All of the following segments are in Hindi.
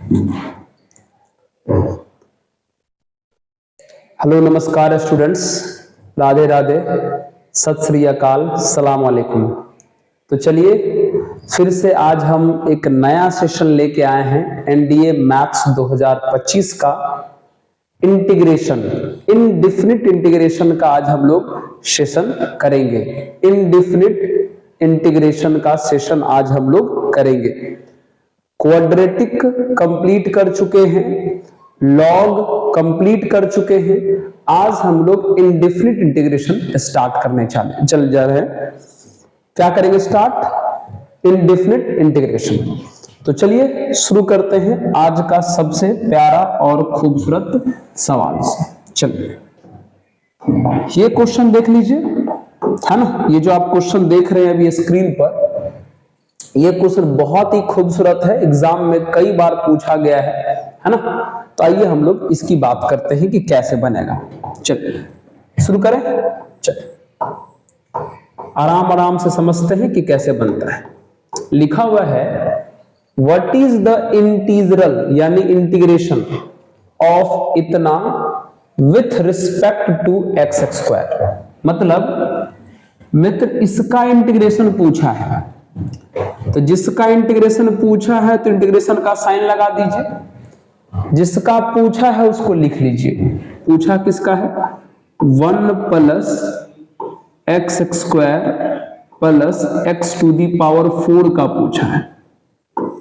हेलो, नमस्कार स्टूडेंट्स, राधे राधे, सत श्री अकाल, सलाम वालेकुम। तो चलिए फिर से आज हम एक नया सेशन लेके आए हैं एनडीए मैथ्स 2025 का इंटीग्रेशन, इनडिफिनिट इंटीग्रेशन का आज हम लोग सेशन करेंगे। इनडिफिनिट इंटीग्रेशन का सेशन आज हम लोग करेंगे। क्वाड्रेटिक कंप्लीट कर चुके हैं, लॉग कंप्लीट कर चुके हैं। आज हम लोग इनडिफिनिट इंटीग्रेशन स्टार्ट करने चल जा रहे हैं। क्या करेंगे स्टार्ट? Indefinite integration. तो चलिए शुरू करते हैं आज का सबसे प्यारा और खूबसूरत सवाल से। चलिए ये क्वेश्चन देख लीजिए, है ना। ये जो आप क्वेश्चन देख रहे हैं अभी स्क्रीन पर, ये क्वेश्चन बहुत ही खूबसूरत है, एग्जाम में कई बार पूछा गया है ना। तो आइए हम लोग इसकी बात करते हैं कि कैसे बनेगा। चलिए शुरू करें। चलिए आराम आराम से समझते हैं कि कैसे बनता है। लिखा हुआ है व्हाट इज द इंटीग्रल यानी इंटीग्रेशन ऑफ इतना with respect to x square. मतलब मित्र इसका इंटीग्रेशन पूछा है, तो जिसका इंटीग्रेशन पूछा है तो इंटीग्रेशन का साइन लगा दीजिए। जिसका पूछा है उसको लिख लीजिए। पूछा किसका है? 1 plus x square plus x to the power 4 का पूछा है।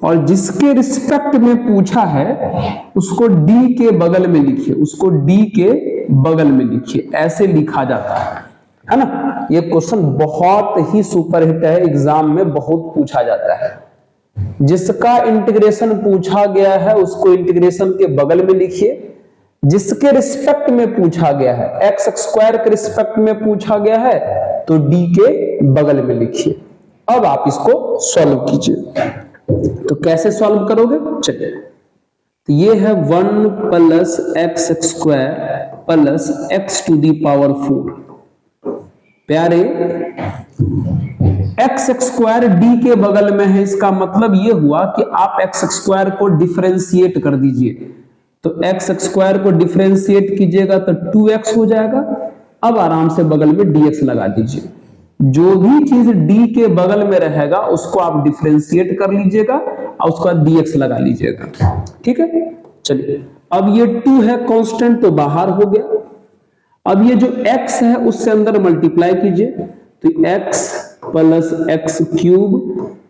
और जिसके रिस्पेक्ट में पूछा है उसको डी के बगल में लिखिए, उसको डी के बगल में लिखिए। ऐसे लिखा जाता है ना। ये क्वेश्चन बहुत ही सुपरहिट है, एग्जाम में बहुत पूछा जाता है। जिसका इंटीग्रेशन पूछा गया है उसको इंटीग्रेशन के बगल में लिखिए। जिसके रिस्पेक्ट में पूछा गया है, एक्स स्क्वायर के रिस्पेक्ट में पूछा गया है, तो डी के बगल में लिखिए। अब आप इसको सॉल्व कीजिए। तो कैसे सॉल्व करोगे? चलिए, तो ये है 1 plus x square plus x to the power 4। प्यारे एक्स स्क्वायर डी के बगल में है, इसका मतलब ये हुआ कि आप एक्स स्क्वायर को डिफरेंशिएट कर दीजिए। तो एक्स स्क्वायर को डिफरेंशिएट कीजिएगा तो 2x हो जाएगा। अब आराम से बगल में dx लगा दीजिए। जो भी चीज d के बगल में रहेगा उसको आप डिफरेंशिएट कर लीजिएगा और उसका dx लगा लीजिएगा। ठीक है, चलिए। अब ये 2 है कांस्टेंट, तो बाहर हो गया। अब ये जो x है उससे अंदर मल्टीप्लाई कीजिए, तो x plus x cube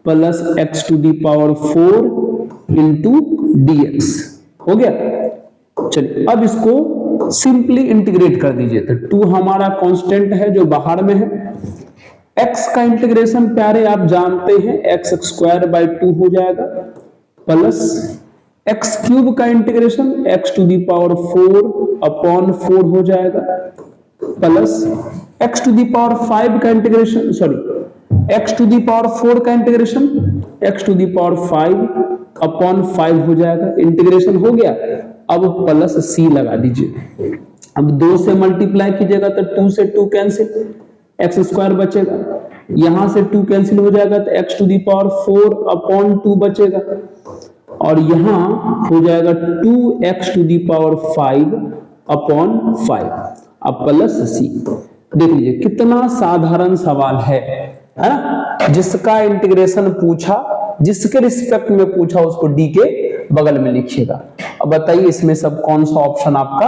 plus x to the power 4 into dx हो गया। चलिए अब इसको सिंपली इंटीग्रेट कर दीजिए। तो 2 हमारा कांस्टेंट है जो बाहर में है। x का इंटीग्रेशन प्यारे आप जानते हैं एक्स स्क्वायर बाई 2 हो जाएगा, प्लस एक्स क्यूब का integration x to the power 4 upon 4 हो जाएगा, plus x to the power 5 का integration, sorry x to the power 4 का integration x to the power 5 upon 5 हो जाएगा। इंटीग्रेशन हो गया। अब प्लस c लगा दीजिए। अब 2 से मल्टीप्लाई कीजिएगा तो 2 से 2 कैंसिल, एक्स स्क्वायर बचेगा। यहां से 2 कैंसिल हो जाएगा तो x to the power 4 upon 2 बचेगा। और यहां हो जाएगा 2x to the power 5 upon 5। अब प्लस c। देख लीजिए कितना साधारण सवाल है ना। जिसका इंटीग्रेशन पूछा, जिसके रिस्पेक्ट में पूछा उसको डी के बगल में लिखिएगा। अब बताइए इसमें सब कौन सा ऑप्शन आपका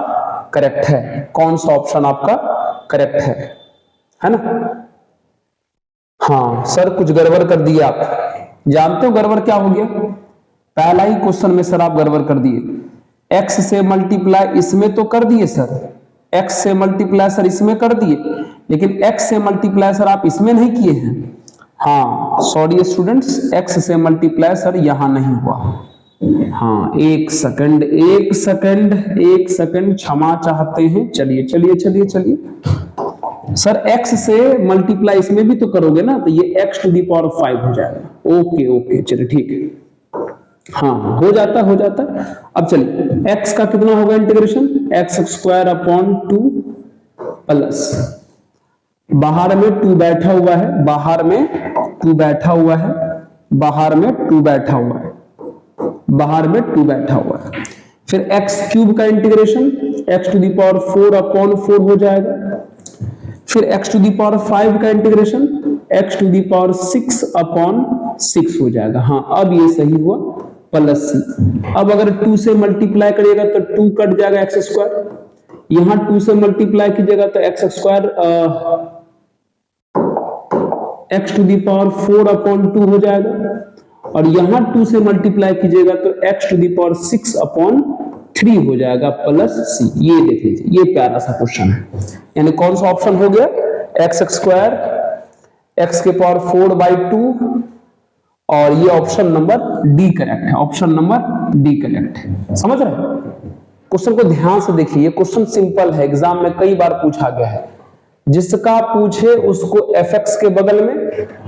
करेक्ट है? कौन सा ऑप्शन आपका करेक्ट है ना। हाँ सर, कुछ गड़बड़ कर दिए आप। जानते हो गड़बड़ क्या हो गया? पहला ही क्वेश्चन में सर आप गड़बड़ कर दिए। x से मल्टीप्लाई इसमें तो कर दिए सर, x से मल्टीप्लाई सर इसमें कर दिए, लेकिन x से मल्टीप्लाई सर आप इसमें नहीं किए हैं। हाँ सॉरी स्टूडेंट्स, x से मल्टीप्लाई सर यहां नहीं हुआ। हाँ एक सेकंड क्षमा चाहते हैं। चलिए सर x से मल्टीप्लाई इसमें भी तो करोगे ना, तो ये x टू दी पावर 5 हो जाएगा। ओके चलिए ठीक है। हाँ हो जाता। अब चलिए x का कितना होगा integration, x square upon 2 plus बाहर में 2 बैठा हुआ है, बाहर में 2 बैठा हुआ है, बाहर में 2 बैठा हुआ है। फिर एक्स क्यूब का integration x to the power 4 upon 4 हो जाएगा। फिर x टू दी पावर 5 का integration x to the power 6 upon 6 हो जाएगा। हाँ, अब ये सही हुआ प्लस सी। अब अगर 2 से मल्टीप्लाई करिएगा तो 2 कट जाएगा एक्स स्क्वायर, यहां 2 से मल्टीप्लाई कीजिएगा तो x square x to the power 4 upon 2 हो जाएगा, और यहां 2 से मल्टीप्लाई कीजिएगा तो x to the power 6 upon 3 हो जाएगा प्लस सी। ये देख लीजिए, ये प्यारा सा क्वेश्चन है। यानी कौन सा ऑप्शन हो गया? एक्स स्क्वायर x के पावर 4/2, और ये ऑप्शन नंबर डी करेक्ट है। ऑप्शन नंबर डी करेक्ट है। समझ रहे हैं? क्वेश्चन को ध्यान से देखिए, ये क्वेश्चन सिंपल है, एग्जाम में कई बार पूछा गया है। जिसका पूछे उसको fx के बगल में,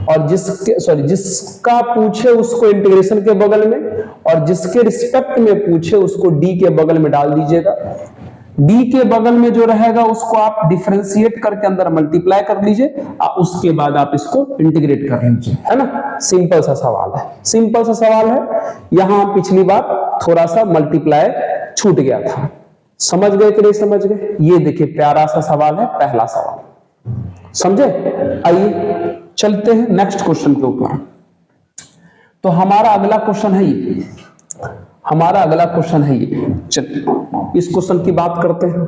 और जिसका पूछे उसको इंटीग्रेशन के बगल में, और जिसके रिस्पेक्ट में पूछे उसको d के बगल में डाल दीजिएगा। d के बगल में जो रहेगा उसको आप डिफरेंशिएट करके अंदर मल्टीप्लाई कर लीजिए, और उसके बाद आप इसको इंटीग्रेट कर लीजिए, है ना। सिंपल सा सवाल है, सिंपल सा सवाल है। यहां पिछली बार थोड़ा सा मल्टीप्लाई छूट गया था। समझ गए कि नहीं समझ गए? ये देखिए प्यारा सा सवाल है, पहला सवाल, समझे? आइए चलते हैं नेक्स्ट क्वेश्चन के ऊपर। तो हमारा अगला क्वेश्चन है ये, हमारा अगला क्वेश्चन है ये। चलिए इस क्वेश्चन की बात करते हैं।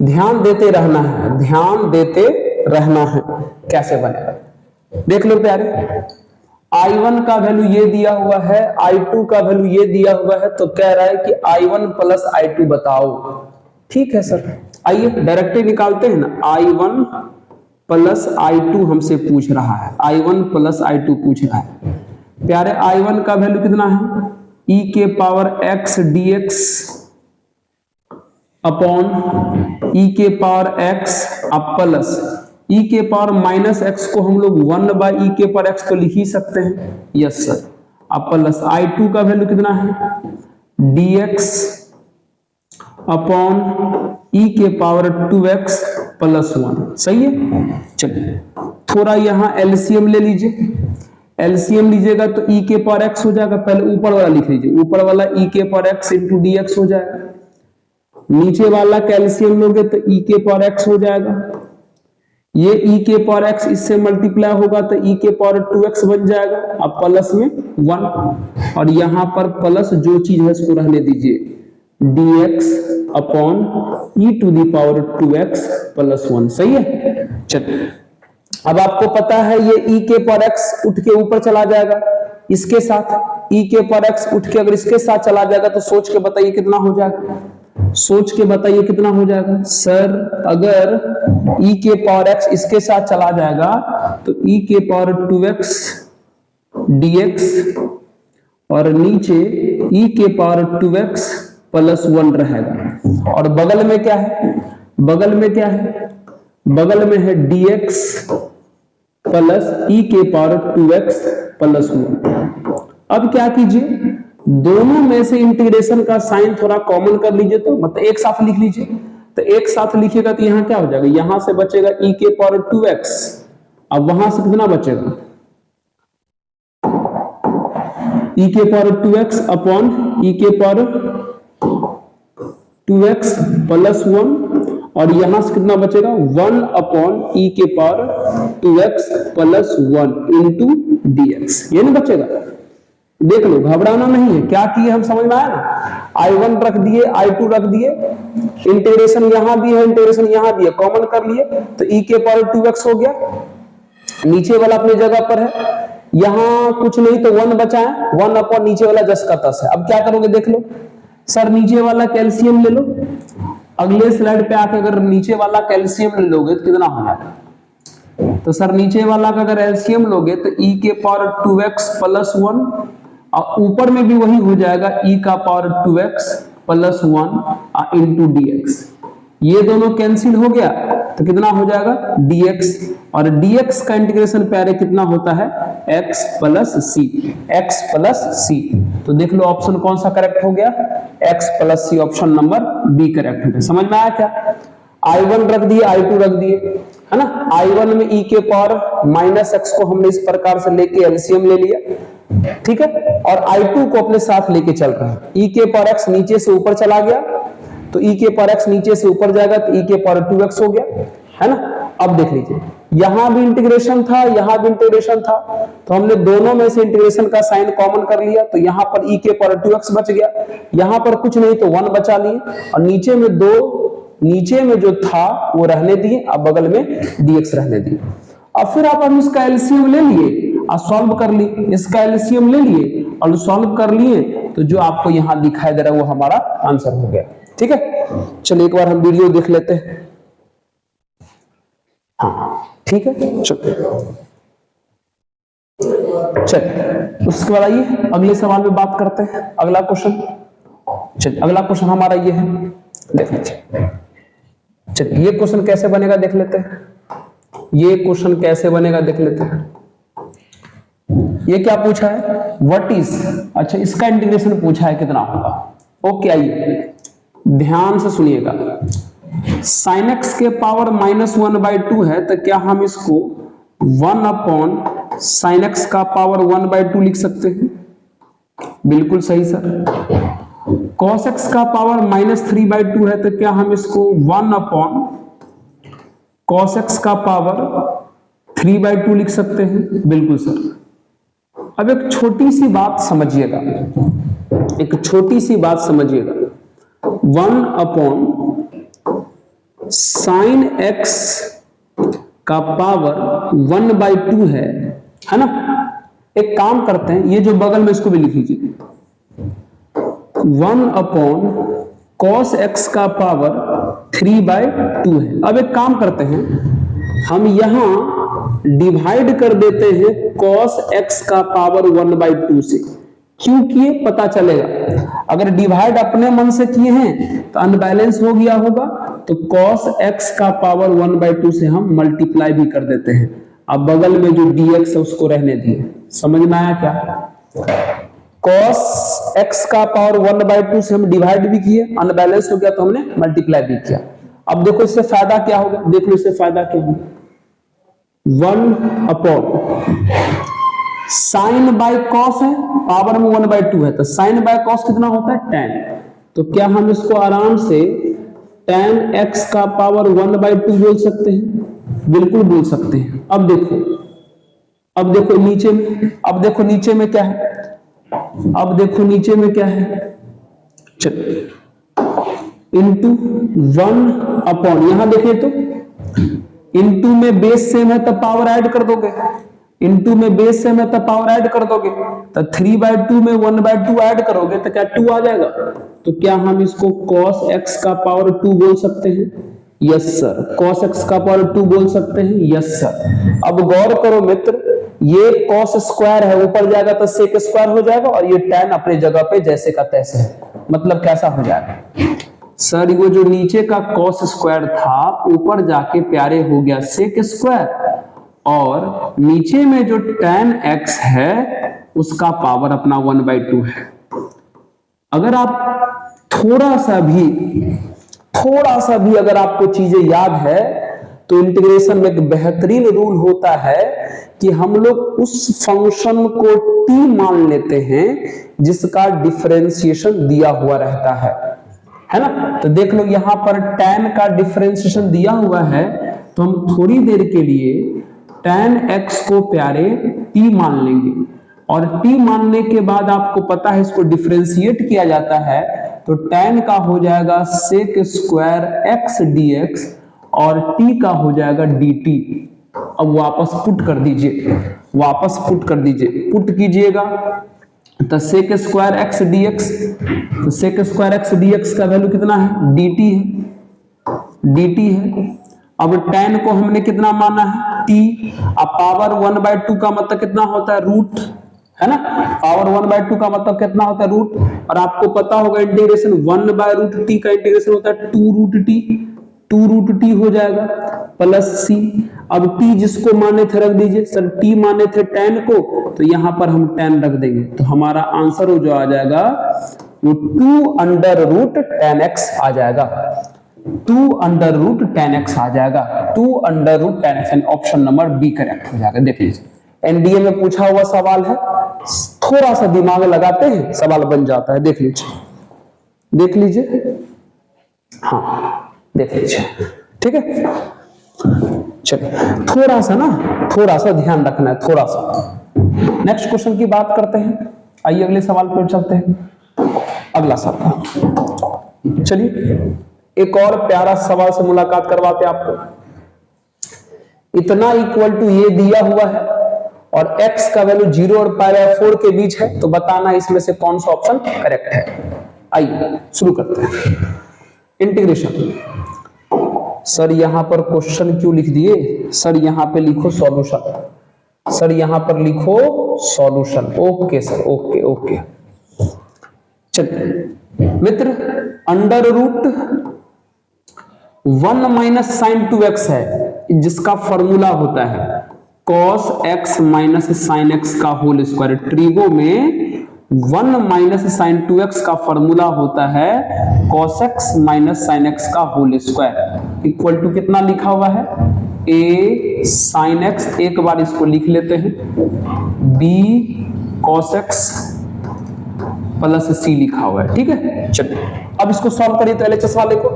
ध्यान देते रहना है, ध्यान देते रहना है। कैसे बनेगा देख लो प्यारे। I1 का वैल्यू ये दिया हुआ है, I2 का वैल्यू ये दिया हुआ है, तो कह रहा है कि I1 प्लस I2 बताओ। ठीक है सर, आइए डायरेक्टली निकालते हैं ना। I1 प्लस I2 हमसे पूछ रहा है, I1 प्लस I2 पूछ रहा है। प्यारे I1 का वैल्यू कितना है? e के power x dx upon e के पावर x अब प्लस e के पावर माइनस x को हम लोग 1/e के पावर x तो लिख ही सकते हैं। Yes sir. अब प्लस I2 का वैल्यू कितना है? dx अपॉन e के पावर 2x प्लस 1। सही है। चलिए थोड़ा यहां एलसीएम ले लीजिए। एलसीएम लीजिएगा तो e के पावर x हो जाएगा। पहले ऊपर वाला लिख लीजिए, ऊपर वाला e के पावर x इंटू dx हो जाएगा। नीचे वाला कैल्सियम लोगे तो e के पावर x हो जाएगा। ये e के पावर x इससे मल्टीप्लाई होगा तो e के पावर 2x बन जाएगा। अब प्लस में 1, और यहां पर प्लस जो चीज है इसको रहने दीजिए, dx upon e to the power 2x plus 1। सही है। चलिए अब आपको पता है ये e के पावर x उठ के ऊपर चला जाएगा इसके साथ, e के पावर x उठ के अगर इसके साथ चला जाएगा तो सोच के बताइए कितना हो जाएगा? सोच के बताइए कितना हो जाएगा? सर अगर e के पावर x इसके साथ चला जाएगा तो e के पावर 2x dx और नीचे e के पावर 2x प्लस 1 रहेगा। और बगल में क्या है? बगल में क्या है? बगल में है dx प्लस e के पावर 2x प्लस 1। अब क्या कीजिए, दोनों में से इंटीग्रेशन का साइन थोड़ा कॉमन कर लीजिए, तो मतलब एक साथ लिख लीजिए। तो एक साथ लिखिएगा तो यहां क्या हो जाएगा? यहां से बचेगा e के पावर 2x, अब वहां से कितना बचेगा? e के पावर 2x अपॉन e के पावर 2x प्लस 1, और यहां से कितना बचेगा? 1 अपॉन e के power 2x plus 1 into dx। ये नहीं बचेगा? देख लो, घबराना नहीं है। क्या किए हम समझ में आया ना? I1 रख दिए, I2 रख दिए, इंटीग्रेशन यहां भी है, इंटीग्रेशन यहां भी है, कॉमन कर लिए तो e के पावर 2x हो गया। नीचे वाला अपनी जगह पर है, यहां कुछ नहीं तो 1 बचा है, 1 अपॉन नीचे वाला जस का तस है। अब क्या करोगे देख लो। सर नीचे वाला कैल्शियम ले लो। अगले स्लाइड पे आके अगर नीचे वाला कैल्शियम ले लोगे तो कितना हो जाएगा? तो सर नीचे वाला का अगर एलसीएम लोगे तो e के पावर 2x प्लस 1, और ऊपर में भी वही हो जाएगा e का power 2x plus 1 into dx। ये दोनों कैंसिल हो गया तो कितना हो जाएगा? dx, और dx का इंटीग्रेशन प्यारे कितना होता है? x plus c, x plus c। तो देख लो ऑप्शन कौन सा करेक्ट हो गया? x plus c, option number B correct हो गया। समझ में आया क्या? I1 रख दिए, I2 रख दिए, है ना। I1 में e के पावर माइनस एक्स को हमने इस प्रकार से लेके एलसीएम ले लिया, ठीक है, और I2 को अपने साथ लेके चल रहे हैं। e के पावर x नीचे से ऊपर चला गया तो e के पावर x नीचे से ऊपर जाएगा तो e के पावर 2x हो गया, है ना। अब देख लीजिए, यहां भी इंटीग्रेशन था, यहां भी इंटीग्रेशन था, तो हमने दोनों में से इंटीग्रेशन का साइन कॉमन कर लिया, तो यहां पर e के पावर 2x बच गया, यहां पर कुछ नहीं तो 1 बचा लिए, और नीचे में जो था वो रहने दिए, अब बगल में dx रहने दिए। अब फिर आप हम इसका एलसीएम ले लिए और सॉल्व कर लिए, इसका एलसीएम ले लिए और सॉल्व कर लिए, तो जो आपको यहां दिखाई दे रहा है वो हमारा आंसर हो गया, ठीक है। चलिए एक बार हम वीडियो देख लेते हैं। हाँ ठीक है, चलिए उसके बाद आइए अगले सवाल पे बात करते हैं। अगला क्वेश्चन, चलिए अगला क्वेश्चन हमारा ये है, देख लीजिए। चलिए ये क्वेश्चन कैसे बनेगा देख लेते हैं, ये क्वेश्चन कैसे बनेगा देख लेते हैं। ये क्या पूछा है, व्हाट इज, अच्छा इसका इंटीग्रेशन पूछा है कितना होगा। ओके आइए ध्यान से सुनिएगा, साइन एक्स के पावर -1/2 है, तो क्या हम इसको 1 अपॉन साइन एक्स का पावर 1/2 लिख सकते हैं। बिल्कुल सही सर। कॉस एक्स का पावर -3/2 है, तो क्या हम इसको 1 अपॉन कॉस एक्स का पावर 3/2 लिख सकते हैं। बिल्कुल सर। अब एक छोटी सी बात समझिएगा, एक छोटी सी बात समझिएगा, 1 अपॉन साइन एक्स का पावर 1/2 है ना। एक काम करते हैं, ये जो बगल में इसको भी लिख लीजिए, 1 अपॉन कॉस एक्स का पावर 3/2 है। अब एक काम करते हैं, हम यहां डिवाइड कर देते हैं कॉस एक्स का पावर 1/2 से, क्यों किए पता चलेगा। अगर डिवाइड अपने मन से किए हैं तो अनबैलेंस हो गया होगा, तो cos x का पावर 1/2 से हम मल्टीप्लाई भी कर देते हैं। अब बगल में जो dx है उसको रहने दिए। समझ में आया क्या, cos x का पावर 1/2 से हम डिवाइड भी किए, अनबैलेंस हो गया तो हमने मल्टीप्लाई भी किया। अब देखो इससे फायदा क्या होगा, देख लो इससे फायदा क्या होगा, 1 अपॉन साइन बाय कॉस है, पावर में 1/2 है, तो साइन बाय कॉस कितना होता है, tan। तो क्या हम इसको आराम से tan x का पावर 1/2 बोल सकते हैं। बिल्कुल बोल सकते हैं। अब देखो नीचे में, अब देखो नीचे में क्या है, अब देखो नीचे में क्या है, चलिए इंटू 1 अपॉन, यहां देखें तो इंटू में बेस सेम है तो पावर ऐड कर दोगे, इंटू में बेस सेम है तो पावर ऐड कर दोगे, तो 3/2 में 1/2 ऐड करोगे तो क्या 2 आ जाएगा। तो क्या हम इसको cos x का पावर 2 बोल सकते हैं। यस सर, cos x का पावर 2 बोल सकते हैं। Yes sir. अब गौर करो मित्र, ये cos स्क्वायर है, ऊपर जाएगा तो sec स्क्वायर हो जाएगा, और ये tan अपनी जगह पे जैसे का तैसे है। मतलब कैसा हो जाएगा सर, वो जो नीचे का cos स्क्वायर था ऊपर जाके प्यारे हो गया sec स्क्वायर, और नीचे में जो tan x है उसका पावर अपना 1/2 है। अगर आप थोड़ा सा भी अगर आपको चीजें याद है तो इंटीग्रेशन में एक बेहतरीन रूल होता है कि हम लोग उस फंक्शन को t मान लेते हैं जिसका डिफरेंशिएशन दिया हुआ रहता है ना। तो देख लो यहां पर tan का डिफरेंशिएशन दिया हुआ है, तो हम थोड़ी देर के लिए tan x को प्यारे t मान लेंगे, और t मानने के बाद आपको पता है इसको डिफरेंशिएट किया जाता है, तो tan का हो जाएगा sec स्क्वायर x dx और t का हो जाएगा dt। अब वापस पुट कर दीजिए, पुट कीजिएगा, तो sec स्क्वायर x dx, तो sec स्क्वायर x dx का वैल्यू कितना है, dt है। अब tan को हमने कितना माना है, t। अब पावर 1/2 का मतलब कितना होता है, रूट, है ना। पावर 1/2 का मतलब कितना होता है, रूट। और आपको पता होगा इंटीग्रेशन 1/√t का इंटीग्रेशन होता है 2√t हो जाएगा प्लस c। अब t जिसको माने थे रख दीजिए, सर t माने थे tan को, तो यहां पर हम tan रख देंगे, तो हमारा आंसर जो आ जाएगा वो 2√tan x आ जाएगा। 2 अंडर रूट 10x आ जाएगा। 2 under root 10x, option number B correct हो जाएगा। देख लीजिए एनडीए में पूछा हुआ सवाल है, थोड़ा सा दिमाग लगाते हैं सवाल बन जाता है। देख लीजिए, देख लीजिए, हाँ देख लीजिए, ठीक है। चलिए थोड़ा सा ध्यान रखना है, थोड़ा सा। नेक्स्ट क्वेश्चन की बात करते हैं। आइए अगले सवाल पर चलते हैं। अगला सवाल, चलिए एक और प्यारा सवाल से मुलाकात करवाते हैं आपको। इतना इक्वल टू ये दिया हुआ है और x का वैल्यू 0 और π/4 के बीच है, तो बताना इसमें से कौन सा ऑप्शन करेक्ट है। आइए शुरू करते हैं। इंटीग्रेशन। सर यहां पर क्वेश्चन क्यों लिख दिए? सर यहां पे लिखो सॉल्यूशन, सर यहां पर लिखो solution. Okay sir, okay okay. चलिए मित्र, under root 1 minus sine 2x है, जिसका फॉर्मूला होता है cos x minus sine x का होल स्क्वायर। ट्रिगो में 1 माइनस साइन 2x का फॉर्मूला होता है cos x minus sine x का होल स्क्वायर, इक्वल टू कितना लिखा हुआ है? a साइन x, एक बार इसको लिख लेते हैं, b cos x plus c लिखा हुआ है, ठीक है। चलिए अब इसको सॉल्व करिए तो एलएचएस वाले को।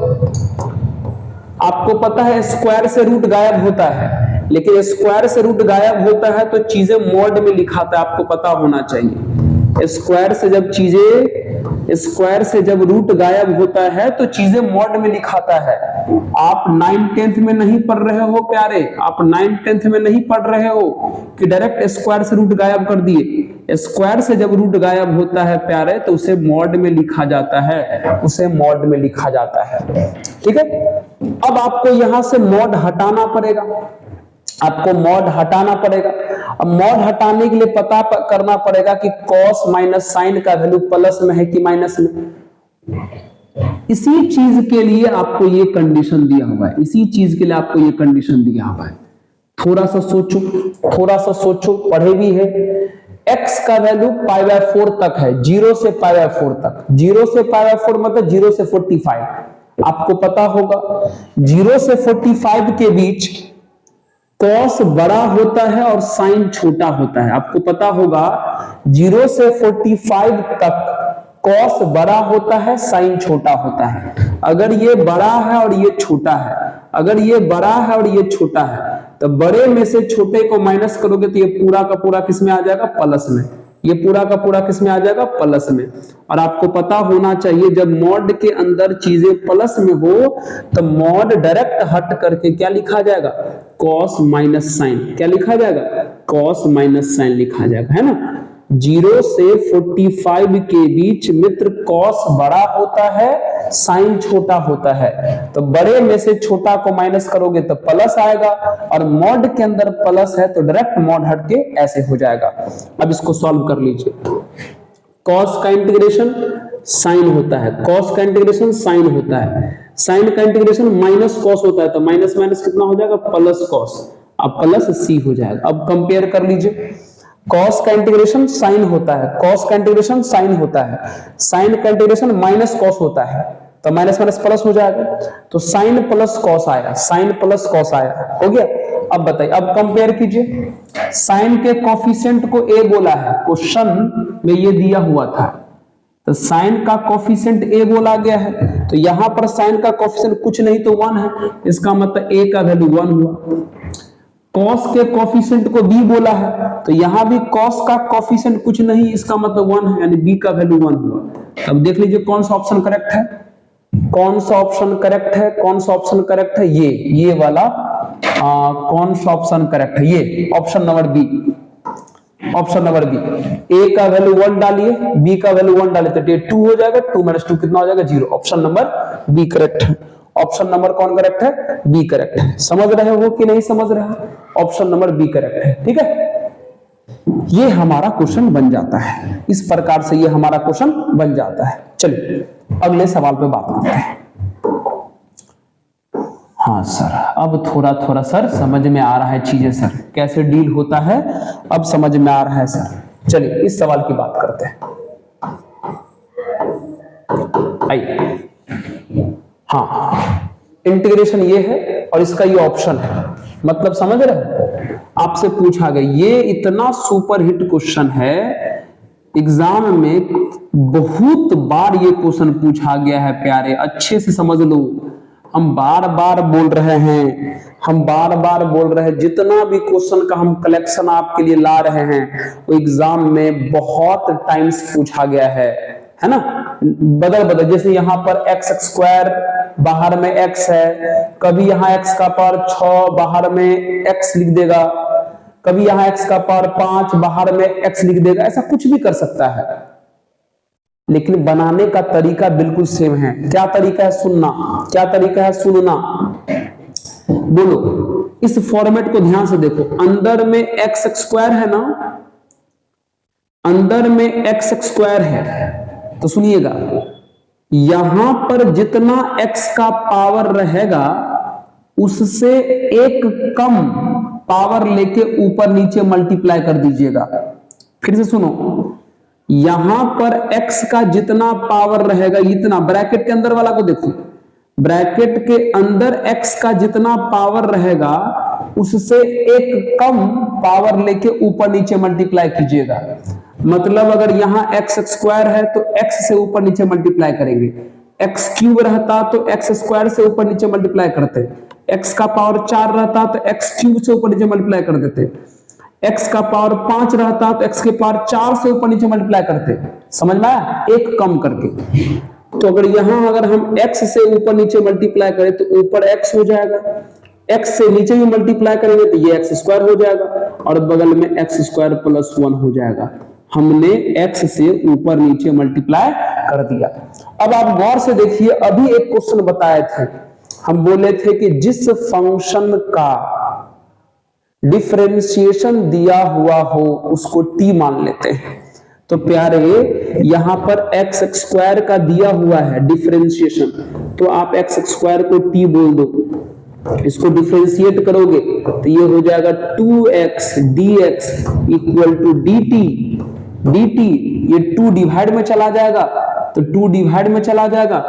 आपको पता है स्क्वायर से रूट गायब होता है, लेकिन स्क्वायर से रूट गायब होता है तो चीजें मॉड में लिखाता है, आपको पता होना चाहिए। स्क्वायर से जब रूट गायब होता है तो चीजें मॉड में लिखाता है। आप 9th-10th में नहीं पढ़ रहे हो प्यारे, आप 9th-10th में नहीं पढ़ रहे हो कि डायरेक्ट स्क्वायर से रूट गायब कर दिए। स्क्वायर से जब रूट गायब होता है प्यारे तो उसे मॉड में लिखा जाता है, उसे मॉड में लिखा जाता है, ठीक है। अब आपको यहां से मॉड हटाना पड़ेगा, आपको मॉड हटाना पड़ेगा। अब मॉड हटाने के लिए पता करना पड़ेगा कि cos माइनस साइन का वैल्यू प्लस में है कि माइनस में। इसी चीज के लिए आपको ये कंडीशन दिया हुआ है, इसी चीज के लिए आपको ये कंडीशन दिया हुआ है। थोड़ा सा सोचो, पढ़े भी है। x का वैल्यू π/4 तक है, 0 से π/4 तक। 0 से π/4 मतलब 0 से 45। आपको पता होगा 0 से 45 के बीच cos बड़ा होता है और साइन छोटा होता है। आपको पता होगा 0 से 45 तक cos बड़ा होता है, साइन छोटा होता है। अगर ये बड़ा है और ये छोटा है, अगर ये बड़ा है और ये छोटा है, तो बड़े में से छोटे को माइनस करोगे तो ये पूरा का पूरा किस में आ जाएगा? प्लस में। ये पूरा का पूरा किस में आ जाएगा? प्लस में। और आपको पता होना चाहिए जब मॉड के अंदर चीजें प्लस में हो तो मॉड डायरेक्ट हट करके क्या लिखा जाएगा? cos minus sine. क्या लिखा जाएगा? cos माइनस साइन लिखा जाएगा, है ना। 0 से 45 के बीच मित्र cos बड़ा होता है, साइन छोटा होता है। तो बड़े में से छोटा को माइनस करोगे तो प्लस आएगा, और मॉड के अंदर प्लस है तो डायरेक्ट मॉड हट के ऐसे हो जाएगा। अब इसको सॉल्व कर लीजिए। cos का इंटीग्रेशन साइन होता है, cos का इंटीग्रेशन साइन होता है, साइन का इंटीग्रेशन माइनस cos होता है, तो माइनस माइनस कितना हो जाएगा? Plus cos। अब प्लस c हो जाएगा। अब कंपेयर कर लीजिए। cos का इंटीग्रेशन साइन होता है, cos का इंटीग्रेशन साइन होता है, साइन का इंटीग्रेशन माइनस cos होता है, तो माइनस माइनस प्लस हो जाएगा। तो साइन प्लस cos आया, साइन प्लस cos आया, हो गया। अब बताइए, अब कंपेयर कीजिए। साइन के कोफिशिएंट को a बोला है, क्वेश्चन में ये दिया हुआ था, तो साइन का कोफिशिएंट a बोला गया है, तो यहां पर साइन का कोफिशिएंट कुछ नहीं तो 1 है, इसका मतलब a का वैल्यू 1 हुआ। cos के कोफिशिएंट को b बोला है, तो यहां भी cos का कोफिशिएंट कुछ नहीं, इसका मतलब 1 है, यानी b का वैल्यू 1 हुआ। अब देख लीजिए कौन सा ऑप्शन करेक्ट है, कौन सा ऑप्शन करेक्ट है, कौन सा ऑप्शन करेक्ट है? ये वाला कौन सा ऑप्शन करेक्ट है? ये option number B, option number B. a का वैल्यू 1 डालिए, b का वैल्यू 1 डालिए तो ये 2 हो जाएगा, 2 - 2 कितना हो जाएगा? 0। ऑप्शन नंबर बी करेक्ट है। ऑप्शन नंबर कौन करेक्ट है? बी करेक्ट है। समझ रहे हो कि नहीं समझ रहे हो? ऑप्शन नंबर बी करेक्ट है, ठीक है। ये हमारा क्वेश्चन बन जाता है, इस प्रकार से ये हमारा क्वेश्चन बन जाता है। चलिए अगले सवाल पे बात करते हैं। हाँ सर, अब थोड़ा सर समझ में आ रहा है चीजें, सर कैसे डील होता है अब समझ में आ रहा है सर। चलिए इस सवाल की बात करते हैं। आइए, हाँ इंटीग्रेशन ये है और इसका ये ऑप्शन है, मतलब समझ रहे हैं। आपसे पूछा गया, ये इतना सुपर हिट क्वेश्चन है, एग्जाम में बहुत बार ये क्वेश्चन पूछा गया है प्यारे, अच्छे से समझ लो। हम बार बार बोल रहे हैं, जितना भी क्वेश्चन का हम कलेक्शन आपके लिए ला रहे हैं वो एग्जाम में बहुत टाइम्स पूछा गया है ना। बदल जैसे यहाँ पर एक्स स्क्वायर बाहर में x है, कभी यहाँ x का पावर 6 बाहर में x लिख देगा, कभी यहाँ x का पावर 5 बाहर में x लिख देगा, ऐसा कुछ भी कर सकता है, लेकिन बनाने का तरीका बिल्कुल सेम है। क्या तरीका है? सुनना। बोलो, इस फॉर्मेट को ध्यान से देखो, अंदर में एक्स स्क्वायर है ना, अंदर में एक्स स्क्वायर है, तो सुनिएगा, यहां पर जितना x का पावर रहेगा उससे एक कम पावर लेके ऊपर नीचे मल्टीप्लाई कर दीजिएगा। फिर से सुनो, यहां पर x का जितना पावर रहेगा, इतना ब्रैकेट के अंदर वाला को देखो, ब्रैकेट के अंदर x का जितना पावर रहेगा उससे एक कम पावर लेके ऊपर नीचे मल्टीप्लाई कीजिएगा। मतलब अगर यहां एक्स स्क्वायर है तो x से ऊपर नीचे मल्टीप्लाई करेंगे, एक्स क्यूब रहता तो एक्स स्क्वायर से ऊपर नीचे मल्टीप्लाई करते, x का पावर 4 रहता तो एक्स क्यूब से ऊपर नीचे मल्टीप्लाई कर देते, x का पावर 5 रहता तो x के पावर 4 से ऊपर नीचे मल्टीप्लाई करते। समझ में आया? एक कम करके। तो अगर हम x से ऊपर नीचे मल्टीप्लाई करें तो ऊपर x हो जाएगा, x से नीचे भी मल्टीप्लाई करेंगे तो ये एक्स स्क्वायर हो जाएगा और बगल में एक्स स्क्वायर प्लस 1 हो जाएगा। हमने x से ऊपर नीचे मल्टीप्लाई कर दिया। अब आप गौर से देखिए, अभी एक क्वेश्चन बताए थे, हम बोले थे कि जिस फंक्शन का डिफरेंशिएशन दिया हुआ हो उसको t मान लेते हैं। तो प्यारे यहां पर एक्स स्क्वायर का दिया हुआ है डिफरेंशिएशन, तो आप एक्स स्क्वायर को t बोल दो, इसको डिफरेंशिएट करोगे तो ये हो जाएगा 2x dx equal to dt, ये 2 डिवाइड में चला जाएगा, तो 2 डिवाइड में चला जाएगा,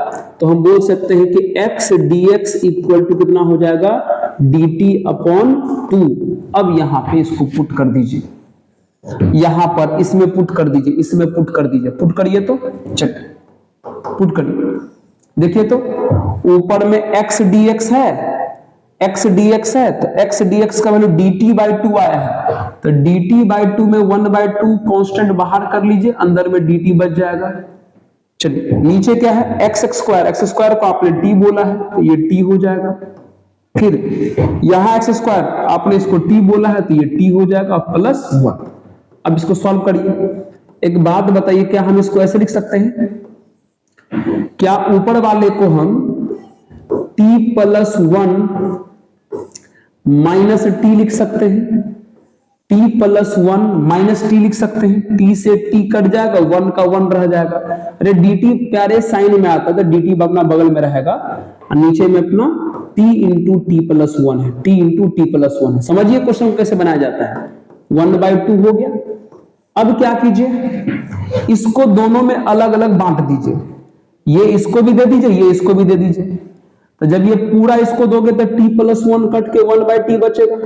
तो हम बोल सकते हैं कि x dx इक्वल टू कितना हो जाएगा, dt अपॉन 2। अब यहां पे इसको पुट कर दीजिए, यहां पर इसमें पुट कर दीजिए, इसमें पुट कर दीजिए, पुट करिए तो चल पुट करिए, देखिए तो ऊपर में x dx है, x dx है, तो x dx का वैल्यू dt बाई 2 आया है, तो dt बाई 2 में 1/2 कांस्टेंट बाहर कर लीजिए, अंदर में dt बच जाएगा। चलिए नीचे क्या है, एक्स स्क्वायर को आपने t बोला है तो ये t हो जाएगा, फिर यहां एक्स स्क्वायर आपने इसको t बोला है तो ये t हो जाएगा प्लस 1। अब इसको सॉल्व करिए। एक बात बताइए, क्या हम इसको ऐसे लिख सकते हैं? क्या ऊपर वाले को हम t प्लस 1 माइनस टी लिख सकते हैं? t प्लस 1 माइनस टी लिख सकते हैं, t से t कट जाएगा, 1 का 1 रह जाएगा। अरे dt प्यारे साइन में आता है, dt अपना बगल में रहेगा और नीचे में अपना t इंटू टी प्लस 1 है, t इंटू टी प्लस 1 है। समझिए क्वेश्चन को कैसे बनाया जाता है, 1/2 हो गया। अब क्या कीजिए, इसको दोनों में अलग अलग बांट दीजिए, ये इसको भी दे दीजिए, ये इसको भी दे दीजिए, तो जब ये पूरा इसको दोगे तो t प्लस 1 कट के 1/t बचेगा,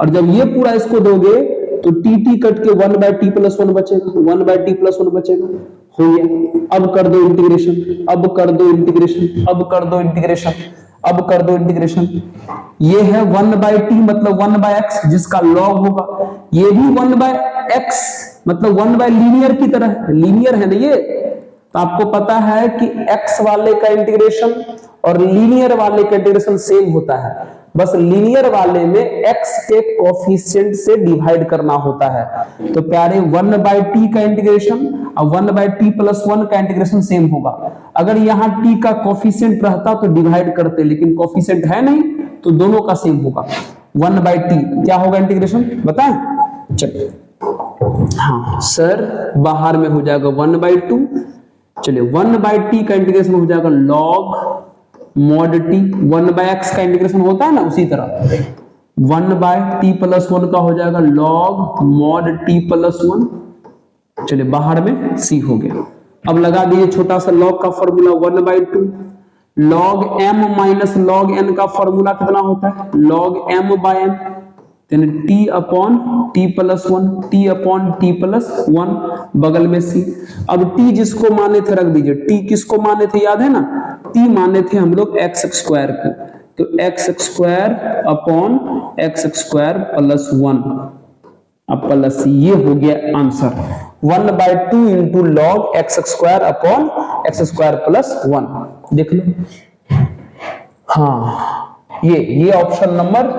और जब ये पूरा इसको दोगे तो tt कट के 1/t प्लस 1 बचेगा, 1/t प्लस 1 बचेगा। हो गया। अब कर दो इंटीग्रेशन, अब कर दो इंटीग्रेशन, अब कर दो इंटीग्रेशन, अब कर दो इंटीग्रेशन। ये है 1/t मतलब 1/x जिसका लॉग होगा, ये भी 1/x मतलब 1 लीनियर की तरह, लीनियर है ना ये, तो आपको पता है कि x वाले का इंटीग्रेशन और लीनियर वाले का इंटीग्रेशन सेम होता है, बस लीनियर वाले में x के कोफिशिएंट से डिवाइड करना होता है। तो प्यारे 1/t का इंटीग्रेशन और 1/t प्लस 1 का इंटीग्रेशन सेम होगा। अगर यहाँ t का कोफिशिएंट रहता तो डिवाइड करते, लेकिन कोफिशिएंट है नहीं तो दोनों का सेम होगा। 1/t क्या होगा इंटीग्रेशन बताएं? चलिए हाँ सर, बाहर में हो जाएगा 1/2। चलिए 1/t का इंटीग्रेशन हो जाएगा log mod t, 1/x का इंटीग्रेशन होता है ना उसी तरह 1/t प्लस 1 का हो जाएगा log mod t प्लस 1। चलिए बाहर में c हो गया। अब लगा दीजिए छोटा सा log का formula 1/2, log m minus log n का फॉर्मूला कितना होता है? log m by n, यानी t upon t plus 1, t upon t plus 1, बगल में c। अब t जिसको माने थे रख दीजिए, t किसको माने थे याद है ना? t माने थे हम लोग x स्क्वायर को, तो x square upon x square plus 1 अब प्लस, ये हो गया answer 1/2 into log x square upon x square plus 1। देख लो, हाँ ये option number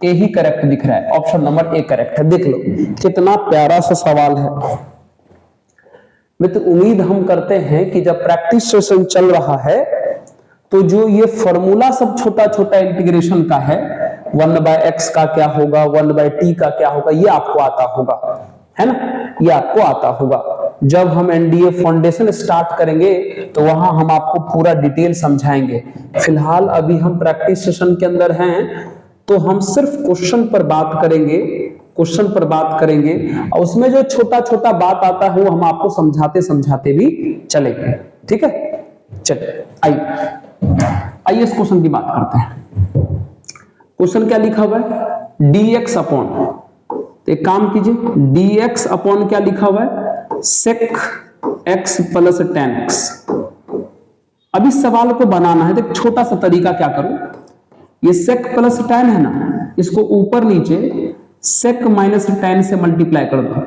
A he correct दिख रहा है, ऑप्शन नंबर ए करेक्ट है। देख लो कितना प्यारा सा सवाल है मित्र। उम्मीद हम करते हैं कि जब प्रैक्टिस सेशन चल रहा है तो जो ये फॉर्मूला सब छोटा छोटा इंटीग्रेशन का है, 1/x का क्या होगा, 1/t का क्या होगा, ये आपको आता होगा, है ना, ये आपको आता होगा। जब हम एनडीए फाउंडेशन स्टार्ट करेंगे तो वहां हम आपको पूरा डिटेल समझाएंगे। फिलहाल अभी हम प्रैक्टिस सेशन के अंदर हैं, तो हम सिर्फ क्वेश्चन पर बात करेंगे, क्वेश्चन पर बात करेंगे, और उसमें जो छोटा छोटा बात आता है वो हम आपको समझाते समझाते भी चलेंगे। ठीक है, चलिए आइए इस क्वेश्चन की बात करते हैं। क्वेश्चन क्या लिखा हुआ है? dx अपॉन, तो एक काम कीजिए, dx अपॉन क्या लिखा हुआ है? sec x plus tan x। अब इस सवाल को बनाना है तो एक छोटा सा तरीका क्या करो, ये sec प्लस tan है ना, इसको ऊपर नीचे sec माइनस tan से मल्टीप्लाई कर दो।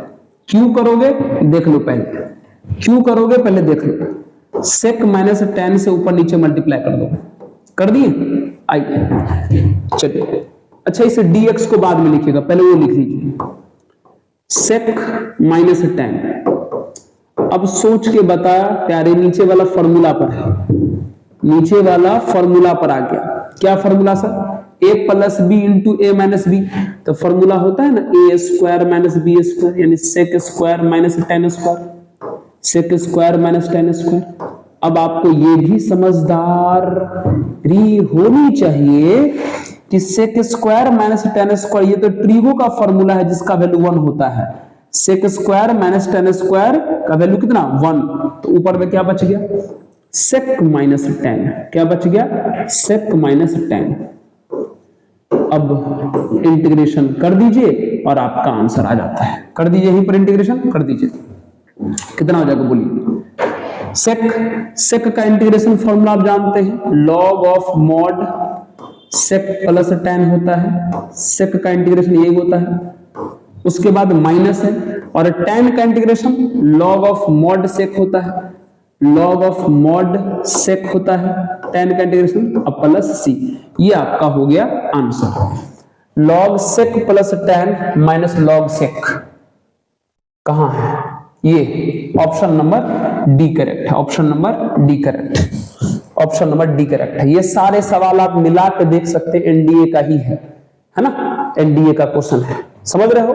क्यों करोगे देख लो पहले, क्यों करोगे पहले देख लो। sec माइनस tan से ऊपर नीचे मल्टीप्लाई कर दो, कर दिए? आइए चलिए, अच्छा इसे dx को बाद में लिखिएगा, पहले वो लिख लीजिए, sec माइनस tan। अब सोच के बताया प्यारे, नीचे वाला फॉर्मूला पर है, नीचे वाला फॉर्मूला पर आ गया। क्या formula sir? a plus B into A minus B, तो फॉर्मूला होता है ना A square minus B square, यानी sec square minus tan square, sec square minus tan square. अब आपको ये भी समझदारी होनी चाहिए कि sec square minus tan square, ये तो ट्रिगो का फॉर्मूला है जिसका वैल्यू 1 होता है। sec square minus tan square का वैल्यू कितना? 1। तो ऊपर में क्या बच गया? sec minus tan। क्या बच गया? sec minus tan। अब इंटीग्रेशन कर दीजिए और आपका आंसर आ जाता है। कर दीजिए, यहीं पर इंटीग्रेशन कर दीजिए, कितना हो जाएगा बोलिए? sec का इंटीग्रेशन फॉर्मूला आप जानते हैं, log of mod sec plus tan होता है, sec का इंटीग्रेशन यही होता है। उसके बाद माइनस है, और tan का integration log of mod sec होता है, log ऑफ मॉड sec होता है, tan का इंटीग्रेशन अब प्लस c। ये आपका हो गया answer. log sec plus tan minus log sec कहां है? ये ऑप्शन नंबर डी करेक्ट है, option number D correct, option number D correct है। ये सारे सवाल आप मिला के देख सकते हैं, एनडीए का ही है ना, एनडीए का क्वेश्चन है, समझ रहे हो?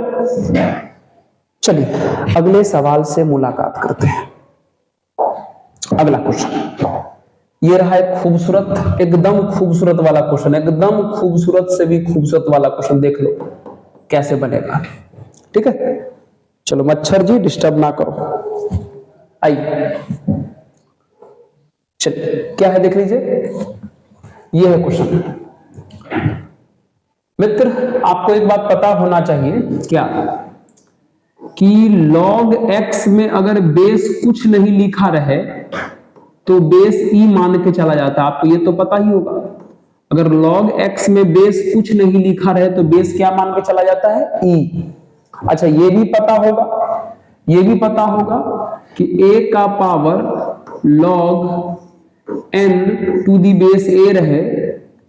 चलिए अगले सवाल से मुलाकात करते हैं। अगला क्वेश्चन ये रहा, एक खूबसूरत, एकदम खूबसूरत वाला क्वेश्चन, एकदम खूबसूरत से भी खूबसूरत वाला क्वेश्चन। देख लो कैसे बनेगा, ठीक है? चलो मच्छर जी डिस्टर्ब ना करो, आइए चलिए क्या है देख लीजिए, ये है क्वेश्चन। मित्र आपको एक बात पता होना चाहिए, क्या कि log x में अगर बेस कुछ नहीं लिखा रहे तो बेस e मान के चला जाता है, आपको ये तो पता ही होगा। अगर log x में बेस कुछ नहीं लिखा रहे तो बेस क्या मान के चला जाता है? e। अच्छा ये भी पता होगा, ये भी पता होगा कि a का power log n to the base a रहे,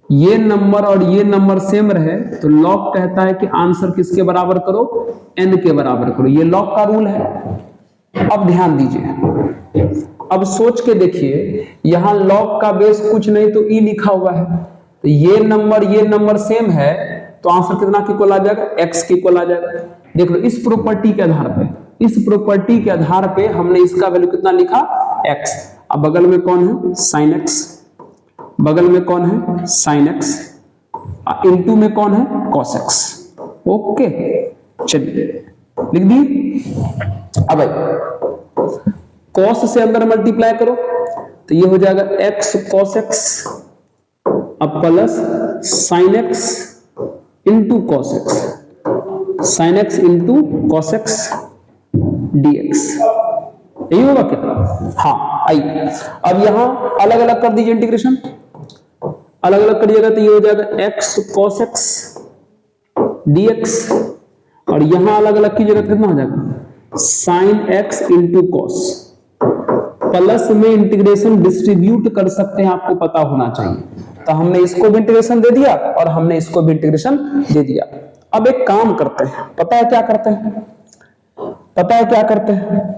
ये नंबर और ये नंबर सेम रहे, तो log कहता है कि आंसर किसके बराबर करो? n के बराबर करो। ये log का रूल है। अब ध्यान दीजिए, अब सोच के देखिए, यहां log का बेस कुछ नहीं तो e लिखा हुआ है, तो ये नंबर सेम है, तो आंसर कितना के इक्वल आ जाएगा? x के इक्वल आ जाएगा। देख लो इस प्रॉपर्टी के आधार पे, इस प्रॉपर्टी के आधार पे हमने इसका वैल्यू कितना लिखा? x। अब बगल में कौन है? sin x, बगल में कौन है? sin x, इनटू में कौन है? cos x। ओके चलिए लिख दिए। अब cos से अंदर मल्टीप्लाई करो, तो ये हो जाएगा x cos x अब plus sin x into cos x, sin x into cos x dx, यही होगा क्या? हाँ आइए अब यहां अलग अलग कर दीजिए, इंटीग्रेशन अलग अलग करिएगा तो ये हो जाएगा x cos x dx, और यहां अलग अलग कीजिएगा कितना हो जाएगा sin x into cos, plus में इंटीग्रेशन डिस्ट्रीब्यूट कर सकते हैं, आपको पता होना चाहिए। तो हमने इसको भी इंटीग्रेशन दे दिया और हमने इसको भी इंटीग्रेशन दे दिया। अब एक काम करते हैं, पता है क्या करते हैं? पता है क्या करते हैं?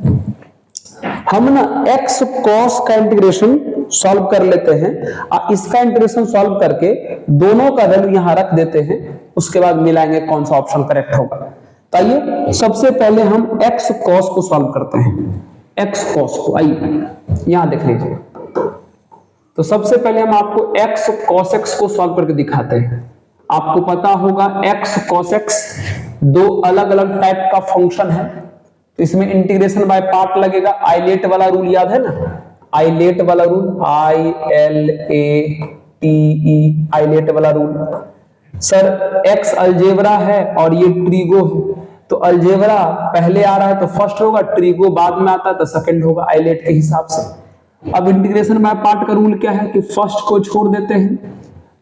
हम ना x cos का इंटीग्रेशन सॉल्व कर लेते हैं और इसका इंटीग्रेशन सॉल्व करके दोनों का वैल्यू यहां रख देते हैं, उसके बाद मिलाएंगे कौन सा ऑप्शन करेक्ट होगा। तो आइए सबसे पहले हम x cos को सॉल्व करते हैं, x cos को, आइए यहां देख लीजिए। तो सबसे पहले हम आपको x cos x को सॉल्व करके दिखाते हैं। आपको पता होगा x cos x दो अलग अलग टाइप का फंक्शन है, तो इसमें इंटीग्रेशन बाय पार्ट लगेगा। आइलेट वाला रूल याद है ना, आइलेट वाला रूल, ILATE, आइलेट वाला रूल। सर x अलजेब्रा है और ये ट्रिगो है, तो अलजेब्रा पहले आ रहा है तो फर्स्ट होगा, ट्रिगो बाद में आता है तो सेकंड होगा आइलेट के हिसाब से। अब इंटीग्रेशन बाय पार्ट का रूल क्या है कि फर्स्ट को छोड़ देते हैं,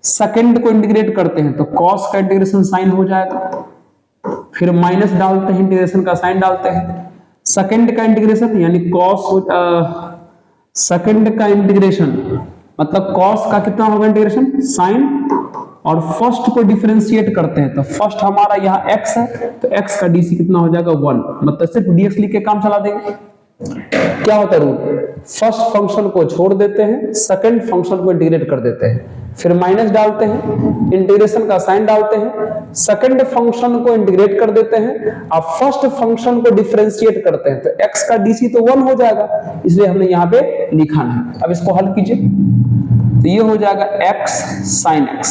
सेकंड को इंटीग्रेट करते हैं, तो cos का इंटीग्रेशन साइन हो जाएगा, फिर माइनस डालते हैं, इंटीग्रेशन का साइन डालते हैं, सेकंड का इंटीग्रेशन यानी सेकंड का इंटीग्रेशन मतलब cos का कितना होगा इंटीग्रेशन साइन, और फर्स्ट को डिफरेंशिएट करते हैं, तो फर्स्ट हमारा यहाँ x है तो x का dc कितना हो जाएगा 1, मतलब सिर्फ dx लिख के काम चला देंगे। क्या होता है रूल, फर्स्ट फंक्शन को छोड़ देते हैं, सेकंड फंक्शन को इंटीग्रेट कर देते हैं, फिर माइनस डालते हैं, इंटीग्रेशन का साइन डालते हैं, सेकंड फंक्शन को इंटीग्रेट कर देते हैं, अब फर्स्ट फंक्शन को डिफरेंशिएट करते हैं, तो x का dc तो 1 हो जाएगा, इसलिए हमने यहाँ पे लिखा है। अब इसको हल कीजिए तो ये हो जाएगा x sin x,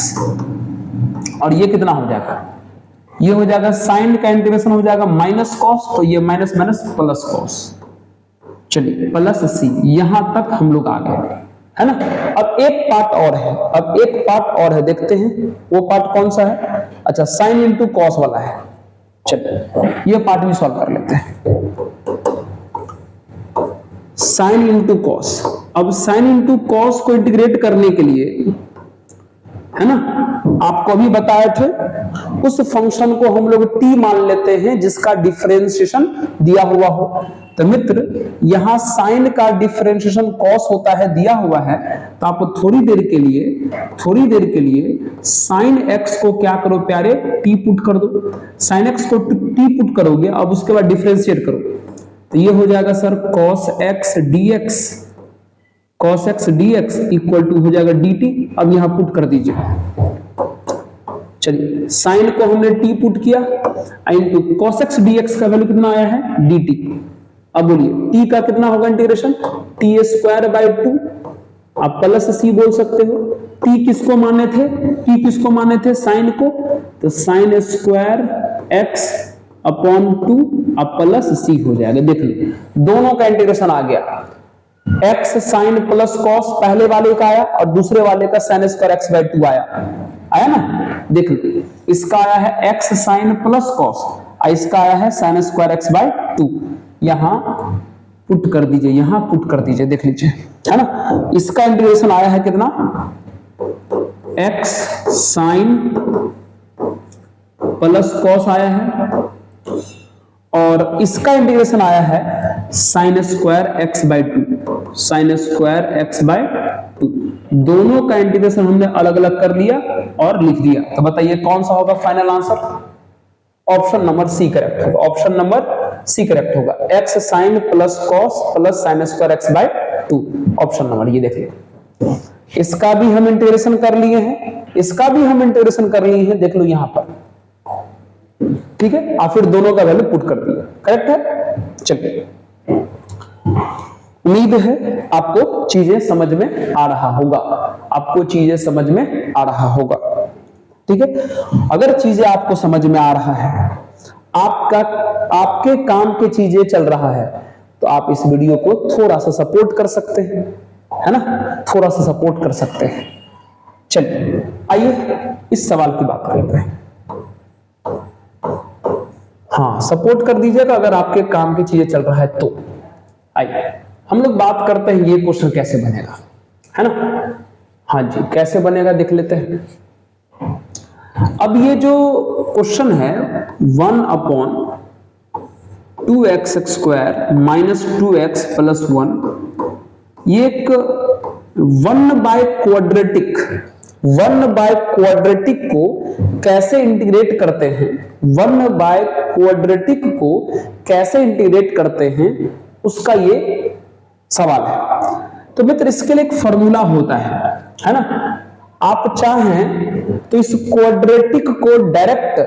और ये कितना हो जाएगा, ये हो जाएगा साइन का इंटीग्रेशन हो जाएगा माइनस कॉस, तो ये माइनस माइनस प्लस कॉस, चलिए प्लस सी, यहां तक हम लोग आ गए है ना। अब एक पार्ट और है, अब एक पार्ट और है, देखते हैं वो पार्ट कौन सा है। अच्छा साइन इंटू कॉस वाला है, चलिए ये पार्ट भी सॉल्व कर लेते हैं। साइन इंटू कॉस, अब साइन इंटू कॉस को इंटीग्रेट करने के लिए है ना, आपको अभी बताए थे उस फंक्शन को हम लोग t मान लेते हैं जिसका डिफरेंशिएशन दिया हुआ हो। तो मित्र यहां साइन का डिफरेंशिएशन कॉस होता है, दिया हुआ है, तो आप थोड़ी देर के लिए साइन x को क्या करो प्यारे, t पुट कर दो। साइन x को t पुट करोगे, अब उसके बाद डिफरेंशिएट करो, तो ये हो जाएगा sir cos x dx equal to हो जाएगा dt। अब यहां पुट कर दीजिए, चलिए साइन को हमने t पुट किया इनटू cos x dx का वैल्यू कितना आया है dt। अब बोलिए t का कितना होगा इंटीग्रेशन, t स्क्वायर बाय 2, आप प्लस c बोल सकते हो। t किसको माने थे, साइन को, तो साइन स्क्वायर x अपॉन 2 अब प्लस c हो जाएगा। देख लो दोनों का इंटीग्रेशन आ गया, x साइन प्लस कॉस पहले वाले का आया और दूसरे वाले का साइन स्क्वायर x बाय 2 आया ना। देख लो इसका आया है x साइन प्लस कॉस, इसका आया है साइन स्क्वायर x बाय 2, यहां पुट कर दीजिए, देख लीजिए है ना। इसका इंटीग्रेशन आया है कितना, x साइन प्लस कॉस आया है, और इसका इंटीग्रेशन आया है sine square x by 2, sine square x by 2। दोनों का इंटीग्रेशन हमने अलग अलग कर लिया और लिख दिया। तो बताइए कौन सा होगा final answer, option number C correct होगा, ऑप्शन नंबर सी करेक्ट होगा, x sine plus cos plus sine square x by 2, option number ये देखिए। इसका भी हम इंटीग्रेशन कर लिए हैं, देख लो यहां पर, ठीक है, और फिर दोनों का वैल्यू पुट कर दिया, करेक्ट है। चलिए उम्मीद है आपको चीजें समझ में आ रहा होगा, ठीक है। अगर चीजें आपको समझ में आ रहा है, आपके काम की चीजें चल रहा है, तो आप इस वीडियो को थोड़ा सा सपोर्ट कर सकते हैं, है ना, थोड़ा सा सपोर्ट कर सकते हैं। चलिए आइए इस सवाल की बात करते हैं। हाँ, सपोर्ट कर दीजिएगा अगर आपके काम की चीजें चल रहा है तो। आइए हम लोग बात करते हैं ये क्वेश्चन कैसे बनेगा, है ना। हाँ जी, कैसे बनेगा देख लेते हैं। अब ये जो क्वेश्चन है 1/2x² माइनस 2x प्लस 1, ये एक 1/क्वाड्रेटिक को कैसे इंटीग्रेट करते हैं, 1/क्वाड्रेटिक को कैसे इंटीग्रेट करते हैं उसका ये सवाल है। तो मित्र इसके लिए एक फॉर्मूला होता है ना। आप चाहें तो इस क्वाड्रेटिक को डायरेक्ट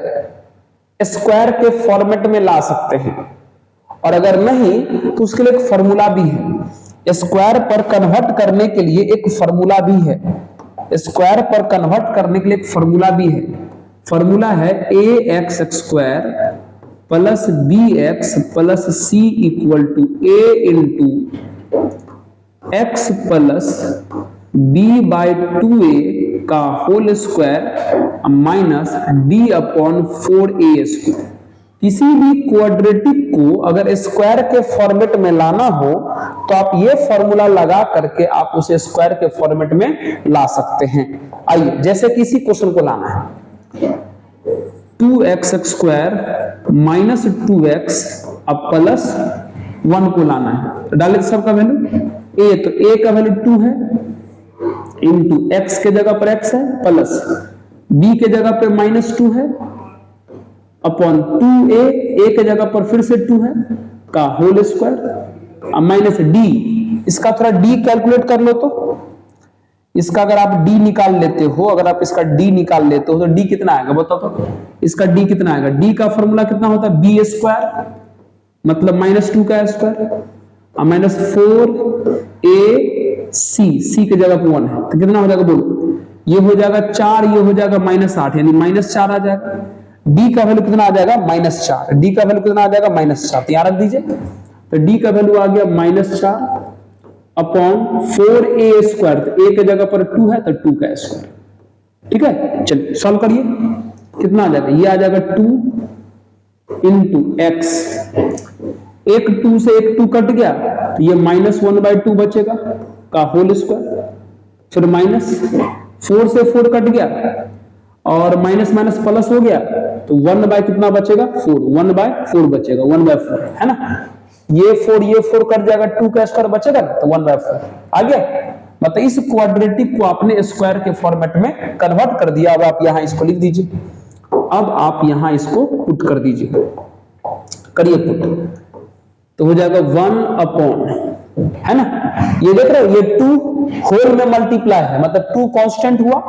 स्क्वायर के फॉर्मेट में ला सकते हैं, और अगर नहीं तो उसके लिए एक फॉर्मूला भी है। स्क्वायर पर कन्वर्ट करने के लिए एक फॉर्मूला भी है, स्क्वायर पर कन्वर्ट करने के लिए एक फॉर्मूला भी है। फॉर्मूला है ax² plus bx plus c equal to a into x plus b/2a का होल स्क्वायर माइनस d/4a²। किसी भी क्वाड्रेटिक को अगर स्क्वायर के फॉर्मेट में लाना हो तो आप ये फॉर्मूला लगा करके आप उसे स्क्वायर के फॉर्मेट में ला सकते हैं। आइए जैसे किसी क्वेश्चन को लाना है 2x² माइनस 2x अब प्लस 1 को लाना है, तो डाले सबका वैल्यू a, तो a का वैल्यू 2 है इंटू x के जगह पर x है प्लस b के जगह पर -2 है अपॉन 2a, a के जगह पर फिर से 2 है का होल स्क्वायर माइनस d। इसका थोड़ा d कैलकुलेट कर लो, तो इसका अगर आप d निकाल लेते हो, अगर आप इसका d निकाल लेते हो तो d कितना आएगा बताओ तो। इसका d कितना आएगा, d का फॉर्मूला कितना होता है b² मतलब -2 का स्क्वायर माइनस 4ac, c के जगह पर 1 है तो कितना हो जाएगा बोलो, ये हो जाएगा 4, ये हो जाएगा -8 यानी -4 आ जाएगा। d का वैल्यू कितना आ जाएगा -4, d का वैल्यू कितना आ जाएगा -4, तो यहां रख दीजिए। तो d का वैल्यू आ गया -4 अपॉन 4a², तो a के जगह पर 2 है तो 2 का स्क्वायर। ठीक है, चलिए सॉल्व करिए, कितना आ जाएगा, ये आ जाएगा 2 इंटू x, एक 2 से एक 2 कट गया तो ये -1/2 बचेगा का होल स्क्वायर, फिर -4 से 4 कट गया और माइनस माइनस प्लस हो गया तो 1/ कितना बचेगा 4, 1/4 बचेगा, 1/4 है ना। ये 4 कट जाएगा, 2 का स्क्वायर बचेगा ना तो 1/4 आ गया। मतलब इस क्वाड्रेटिक को आपने स्क्वायर के फॉर्मेट में कन्वर्ट कर दिया। अब आप यहां इसको लिख दीजिए, अब आप यहां इसको पुट कर दीजिए, करिए पुट, तो हो जाएगा 1/, है ना। ये देख रहे हो ये 2 होल में मल्टीप्लाई है, मतलब 2 कांस्टेंट हुआ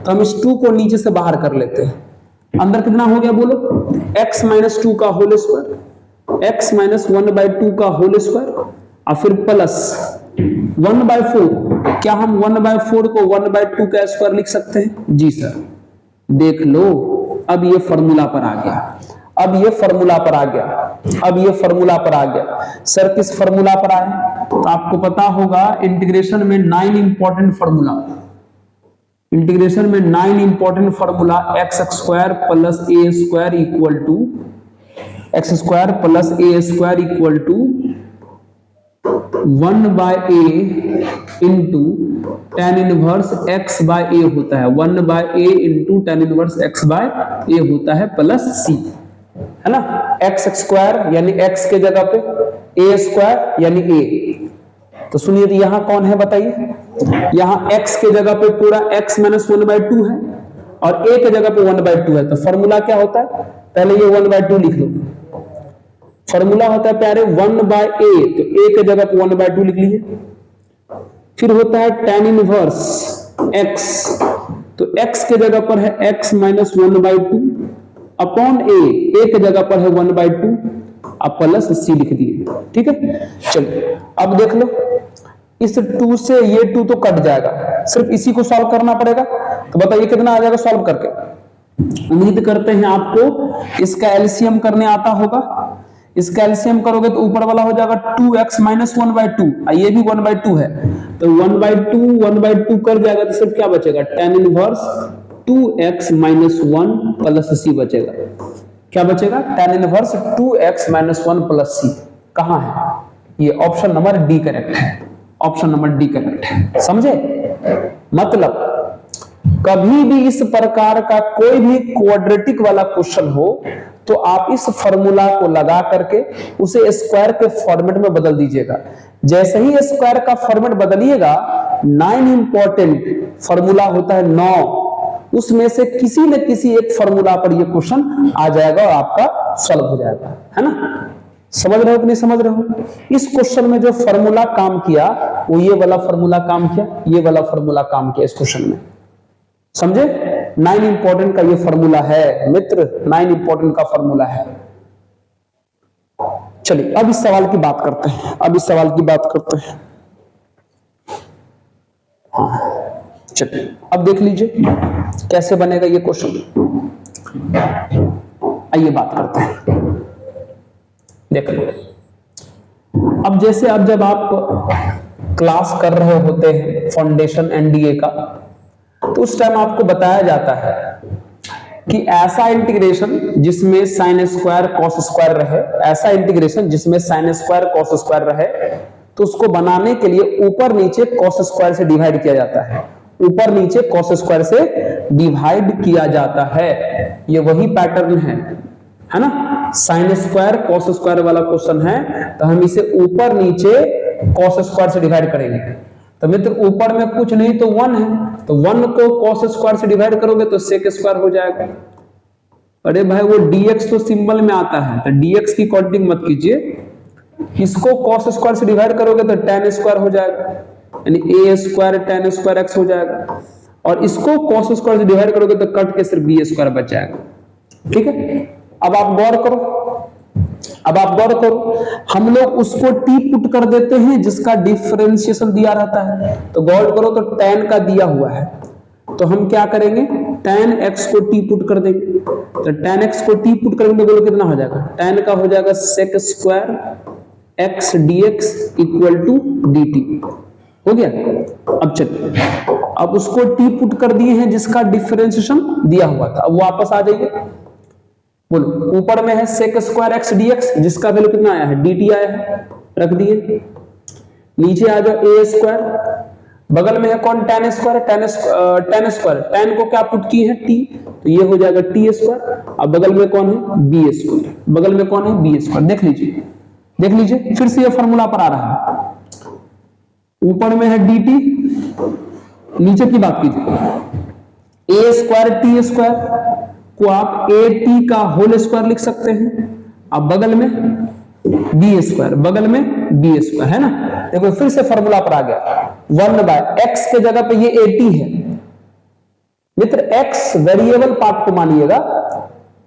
तो हम इस 2 को नीचे से बाहर कर लेते हैं। अंदर कितना हो गया बोलो, x - 2 का होल स्क्वायर, x - 1/2 का होल स्क्वायर और फिर प्लस 1/4। क्या हम 1/4 को 1/2 का स्क्वायर लिख सकते हैं? जी सर। देख लो, अब ये फॉर्मूला पर आ गया, अब ये फॉर्मूला पर आ गया, अब ये फॉर्मूला पर आ गया। सर किस फॉर्मूला पर आए? तो आपको पता होगा इंटीग्रेशन में 9 इंपॉर्टेंट फॉर्मूला, इंटीग्रेशन में 9 important formula, x² plus a² equal to x² plus a² equal to 1/a into tan inverse x/a होता है, 1/a into tan inverse x/a होता है प्लस c, है ना। x² यानी x के जगह पे, a² यानी a। तो सुनिए तो यहां कौन है बताइए, यहां x के जगह पे पूरा x - 1/2 है और a के जगह पे 1/2 है। तो फॉर्मूला क्या होता है, पहले ये 1/2 लिख लो, फॉर्मूला होता है प्यारे 1/a, तो a के जगह पे 1/2 लिख लीजिए। फिर होता है tan इनवर्स x, तो x के जगह पर है x - 1/2 अपॉन a के जगह पर है 1/2 अब प्लस c लिख दिए। ठीक है, चलिए अब देख लो, इस 2 से ये 2 तो कट जाएगा, सिर्फ इसी को सॉल्व करना पड़ेगा। तो बताइए कितना आ जाएगा सॉल्व करके। उम्मीद करते हैं आपको इसका एलसीएम करने आता होगा। इस कैल्शियम करोगे तो ऊपर वाला हो जाएगा 2x माइनस 1/2, ये भी 1/2 है, तो 1/2 कर जाएगा तो सिर्फ क्या बचेगा, tan inverse 2x minus 1 plus c बचेगा। क्या बचेगा, tan inverse 2x minus 1 plus c। कहां है ये, ऑप्शन नंबर डी करेक्ट है, ऑप्शन नंबर डी करेक्ट है, समझे। मतलब कभी भी इस प्रकार का कोई भी क्वाड्रेटिक वाला क्वेश्चन हो तो आप इस फॉर्मूला को लगा करके उसे स्क्वायर के फॉर्मेट में बदल दीजिएगा। जैसे ही स्क्वायर का फॉर्मेट बदलिएगा, 9 इंपॉर्टेंट फॉर्मूला होता है 9, उसमें से किसी न किसी एक फॉर्मूला पर ये क्वेश्चन आ जाएगा और आपका सॉल्व हो जाएगा, है ना। समझ रहे हो कि नहीं समझ रहे हो। इस क्वेश्चन में जो फॉर्मूला काम किया वो ये वाला फॉर्मूला काम किया, ये वाला फॉर्मूला काम किया इस क्वेश्चन में, समझे। 9 इंपॉर्टेंट का ये फॉर्मूला है मित्र, 9 इंपॉर्टेंट का फॉर्मूला है। चलिए अब इस सवाल की बात करते हैं, अब इस सवाल की बात करते हैं। हाँ चलिए अब देख लीजिए कैसे बनेगा ये क्वेश्चन, आइए बात करते हैं। देख लो, अब जैसे अब जब आप क्लास कर रहे होते हैं फाउंडेशन एनडीए का, तो उस टाइम आपको बताया जाता है कि ऐसा इंटीग्रेशन जिसमें साइन स्क्वायर कॉस स्क्वायर रहे, ऐसा इंटीग्रेशन जिसमें साइन स्क्वायर कॉस स्क्वायर रहे, तो उसको बनाने के लिए ऊपर नीचे कॉस स्क्वायर से डिवाइड किया जाता है, ऊपर नीचे कॉस स्क्वायर से डिवाइड किया जाता है। ये वही पैटर्न है ना। साइन स्क्वायर कॉस स्क्वायर वाला क्वेश्चन है तो हम इसे ऊपर नीचे कॉस स्क्वायर से डिवाइड करेंगे। तो मित्र ऊपर में कुछ नहीं तो 1 है, तो 1 को कॉस स्क्वायर से डिवाइड करोगे तो सेक स्क्वायर हो जाएगा। अरे भाई वो dx तो सिंबल में आता है, तो dx की काउंटिंग मत कीजिए, इसको कॉस स्क्वायर से डिवाइड करोगे तो tan स्क्वायर हो जाएगा, यानी a square tan square x हो जाएगा, और इसको कॉस स्क्वायर से डिवाइड करोगे तो कट के सिर्फ b स्क्वायर बच जाएगा। ठीक है, अब आप गौर करो, अब आप गौर करो, हम लोग उसको t पुट कर देते हैं जिसका डिफरेंशिएशन दिया रहता है। तो गौर करो तो tan का दिया हुआ है, तो हम क्या करेंगे, tan x को t पुट कर देंगे। तो tan x को t पुट करेंगे तो बोलो कितना हो जाएगा, tan का हो जाएगा sec square x dx equal to dt। हो गया। अब चलिए, अब उसको t पुट कर दिए हैं जिसका डिफरेंशिएशन दिया हुआ था। अब वापस आ जाइए, बोलो ऊपर में है sec स्क्वायर x dx जिसका वैल्यू कितना आया है, dt आया है, रख दिए। नीचे आ जाओ a स्क्वायर, बगल में है कौन, tan square, tan square, tan को क्या पुट की है t, तो ये हो जाएगा t स्क्वायर। अब बगल में कौन है, b स्क्वायर, बगल में कौन है, b स्क्वायर। देख लीजिए, देख लीजिए, फिर से ये फॉर्मूला पर आ रहा है, ऊपर में है dt, नीचे की बात कीजिए, a स्क्वायर t स्क्वायर को आप at का होल स्क्वायर लिख सकते हैं। अब बगल में b स्क्वायर, बगल में b स्क्वायर, है ना। देखो फिर से फॉर्मूला पर आ गया, 1/x के जगह पे ये at है मित्र, x वेरिएबल पार्ट को मानिएगा,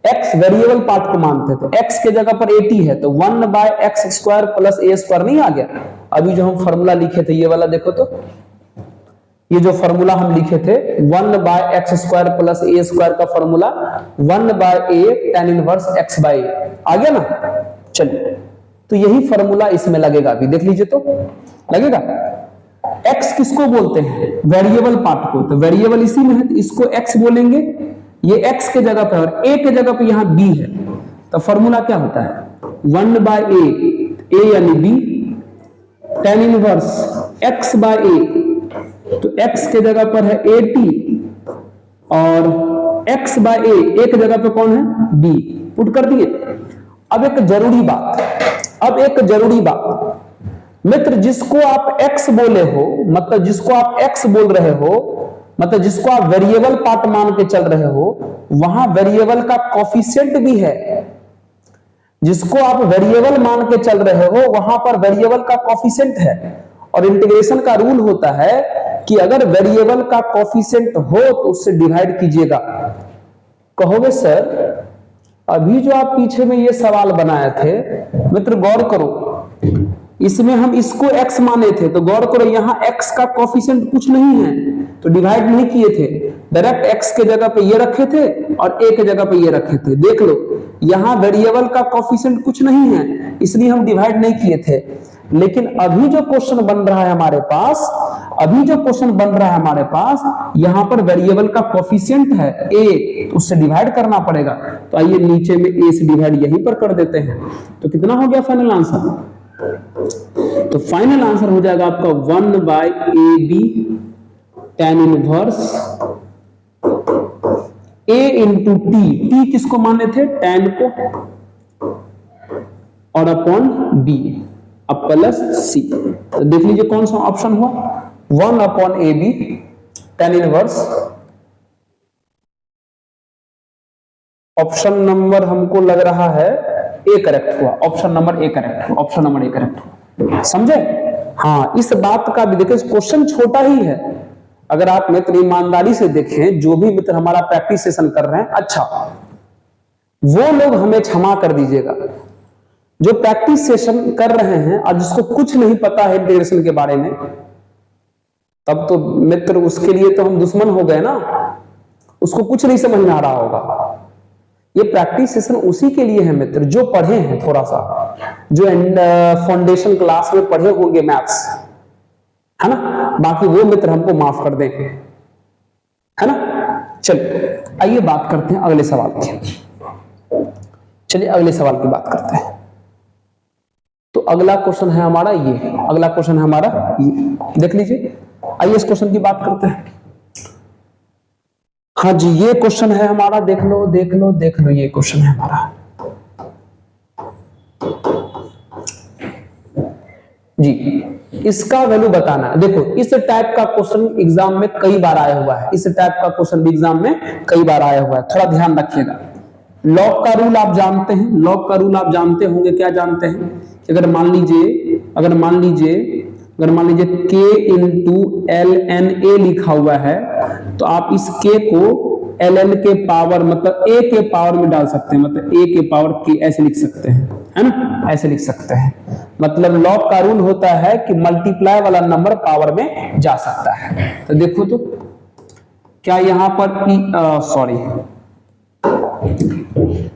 x वेरिएबल पार्ट को मानते हैं, तो x के जगह पर at है तो 1/x square plus a square नहीं आ गया। अभी जो हम फॉर्मूला लिखे थे ये वाला देखो, तो ये जो फॉर्मूला हम लिखे थे 1/x square plus a square का formula 1/a tan inverse x by a आ गया ना। चलिए, तो यही फॉर्मूला इसमें लगेगा, अभी देख लीजिए तो लगेगा। x किसको बोलते हैं, वेरिएबल पार्ट को, तो वेरिएबल इसी में है तो इसको x बोलेंगे, ये x के जगह पे और a के जगह पे यहां b है, तो फॉर्मूला क्या होता है 1/a, a यानी b, tan inverse x by a, तो x के जगह पर है at और x by a के जगह पे कौन है, b, पुट कर दिए। अब एक जरूरी बात, अब एक जरूरी बात मित्र, जिसको आप x बोले हो, मतलब जिसको आप x बोल रहे हो, मतलब जिसको आप वेरिएबल पार्ट मान के चल रहे हो, वहां वेरिएबल का कोफिशिएंट भी है। जिसको आप वेरिएबल मान के चल रहे हो वहां पर वेरिएबल का कोफिशिएंट है, और इंटीग्रेशन का रूल होता है कि अगर वेरिएबल का कोफिशिएंट हो तो उससे डिवाइड कीजिएगा। कहोगे सर अभी जो आप पीछे में ये सवाल बनाए थे मित्र, गौर करो, इसमें हम इसको x माने थे, तो गौर करो यहां x का कोफिशिएंट कुछ नहीं है, तो डिवाइड नहीं किए थे, डायरेक्ट x के जगह पे ये रखे थे और a के जगह पे ये रखे थे। देख लो यहां वेरिएबल का कोफिशिएंट कुछ नहीं है, इसलिए हम डिवाइड नहीं किए थे। लेकिन अभी जो क्वेश्चन बन रहा है हमारे पास, यहां पर वेरिएबल का कोफिशिएंट है a, तो उससे डिवाइड करना पड़ेगा। तो आइए नीचे में a से डिवाइड यहीं पर कर देते हैं। तो कितना हो गया फाइनल आंसर? तो फाइनल आंसर हो जाएगा आपका 1/AB tan inverse A into T किसको माने थे? tan को, और अपॉन B अब प्लस C। तो देख लीजिए कौन सा ऑप्शन हुआ, 1/AB tan inverse. Option number हमको लग रहा है ए करेक्ट हुआ, ऑप्शन नंबर ए करेक्ट हुआ, समझे? हाँ, इस बात का भी देखिए, क्वेश्चन छोटा ही है। अगर आप मित्र ईमानदारी से देखें, जो भी मित्र हमारा प्रैक्टिस सेशन कर रहे हैं, अच्छा वो लोग हमें क्षमा कर दीजिएगा जो प्रैक्टिस सेशन कर रहे हैं और जिसको कुछ नहीं पता है इंटीग्रेशन के बारे में, तब तो मित्र उसके लिए तो हम दुश्मन हो गए ना, उसको कुछ नहीं समझ में आ रहा होगा। ये प्रैक्टिस सेशन उसी के लिए है मित्र जो पढ़े हैं, थोड़ा सा जो फाउंडेशन क्लास में पढ़े होंगे मैथ्स, है ना, बाकी वो मित्र हमको माफ कर दें, है ना। चलिए आइए बात करते हैं अगले सवाल की। चलिए अगले सवाल की बात करते हैं। तो अगला क्वेश्चन है हमारा ये, देख लीजिए। आइए इस क्वेश्चन की बात करते हैं। हाँ जी, ये क्वेश्चन है हमारा, देख लो ये क्वेश्चन है हमारा जी। इसका वैल्यू बताना है। देखो इस टाइप का क्वेश्चन एग्जाम में कई बार आया हुआ है, थोड़ा ध्यान रखिएगा। लॉग का रूल आप जानते हैं, होंगे। क्या जानते हैं कि अगर मान लीजिए k into L N A लिखा हुआ है, तो आप इस k को एल एन के पावर मतलब a के पावर में डाल सकते हैं, मतलब a के पावर k ऐसे लिख सकते हैं, है ना, ऐसे लिख सकते हैं। मतलब लॉग का रूल होता है कि मल्टीप्लाई वाला नंबर पावर में जा सकता है। तो देखो तो क्या यहां पर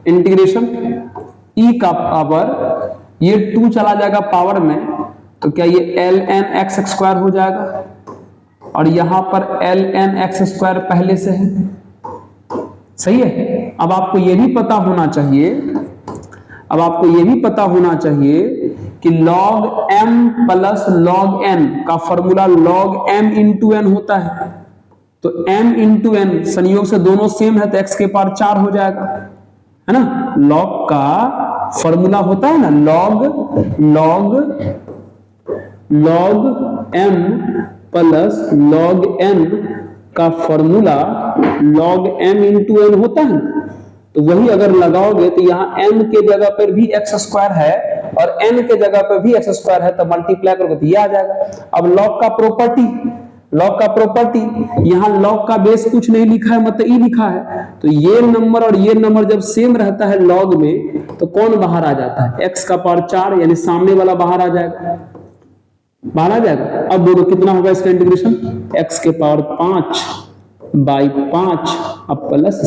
इंटीग्रेशन e का पावर ये 2 चला जाएगा पावर में, तो क्या ये एल एन एक्स स्क्वायर हो जाएगा, और यहां पर एल एन एक्स स्क्वायर पहले से है, सही है। अब आपको ये भी पता होना चाहिए कि log m plus log n का formula log m into n होता है। तो m इंटू n संयोग से दोनों सेम है, तो x के पावर 4 हो जाएगा, है ना। log का फॉर्मूला होता है ना log m plus log n का formula log m into n होता है। तो वही अगर लगाओगे तो यहाँ m के जगह पर भी एक्स स्क्वायर है और n के जगह पर भी एक्स स्क्वायर है, तो मल्टीप्लाई करोगे तो ये आ जाएगा। अब लॉग का प्रॉपर्टी यहाँ लॉग का बेस कुछ नहीं लिखा है, मतलब ई लिखा है। तो ये नंबर और ये नंबर जब सेम रहता है लॉग में, तो कौन बाहर आ जाता है? x का पावर 4, यानी सामने वाला बाहर आ जाएगा। अब बोलो कितना होगा इसका इंटीग्रेशन? x के पावर 5 बाई 5 अब प्लस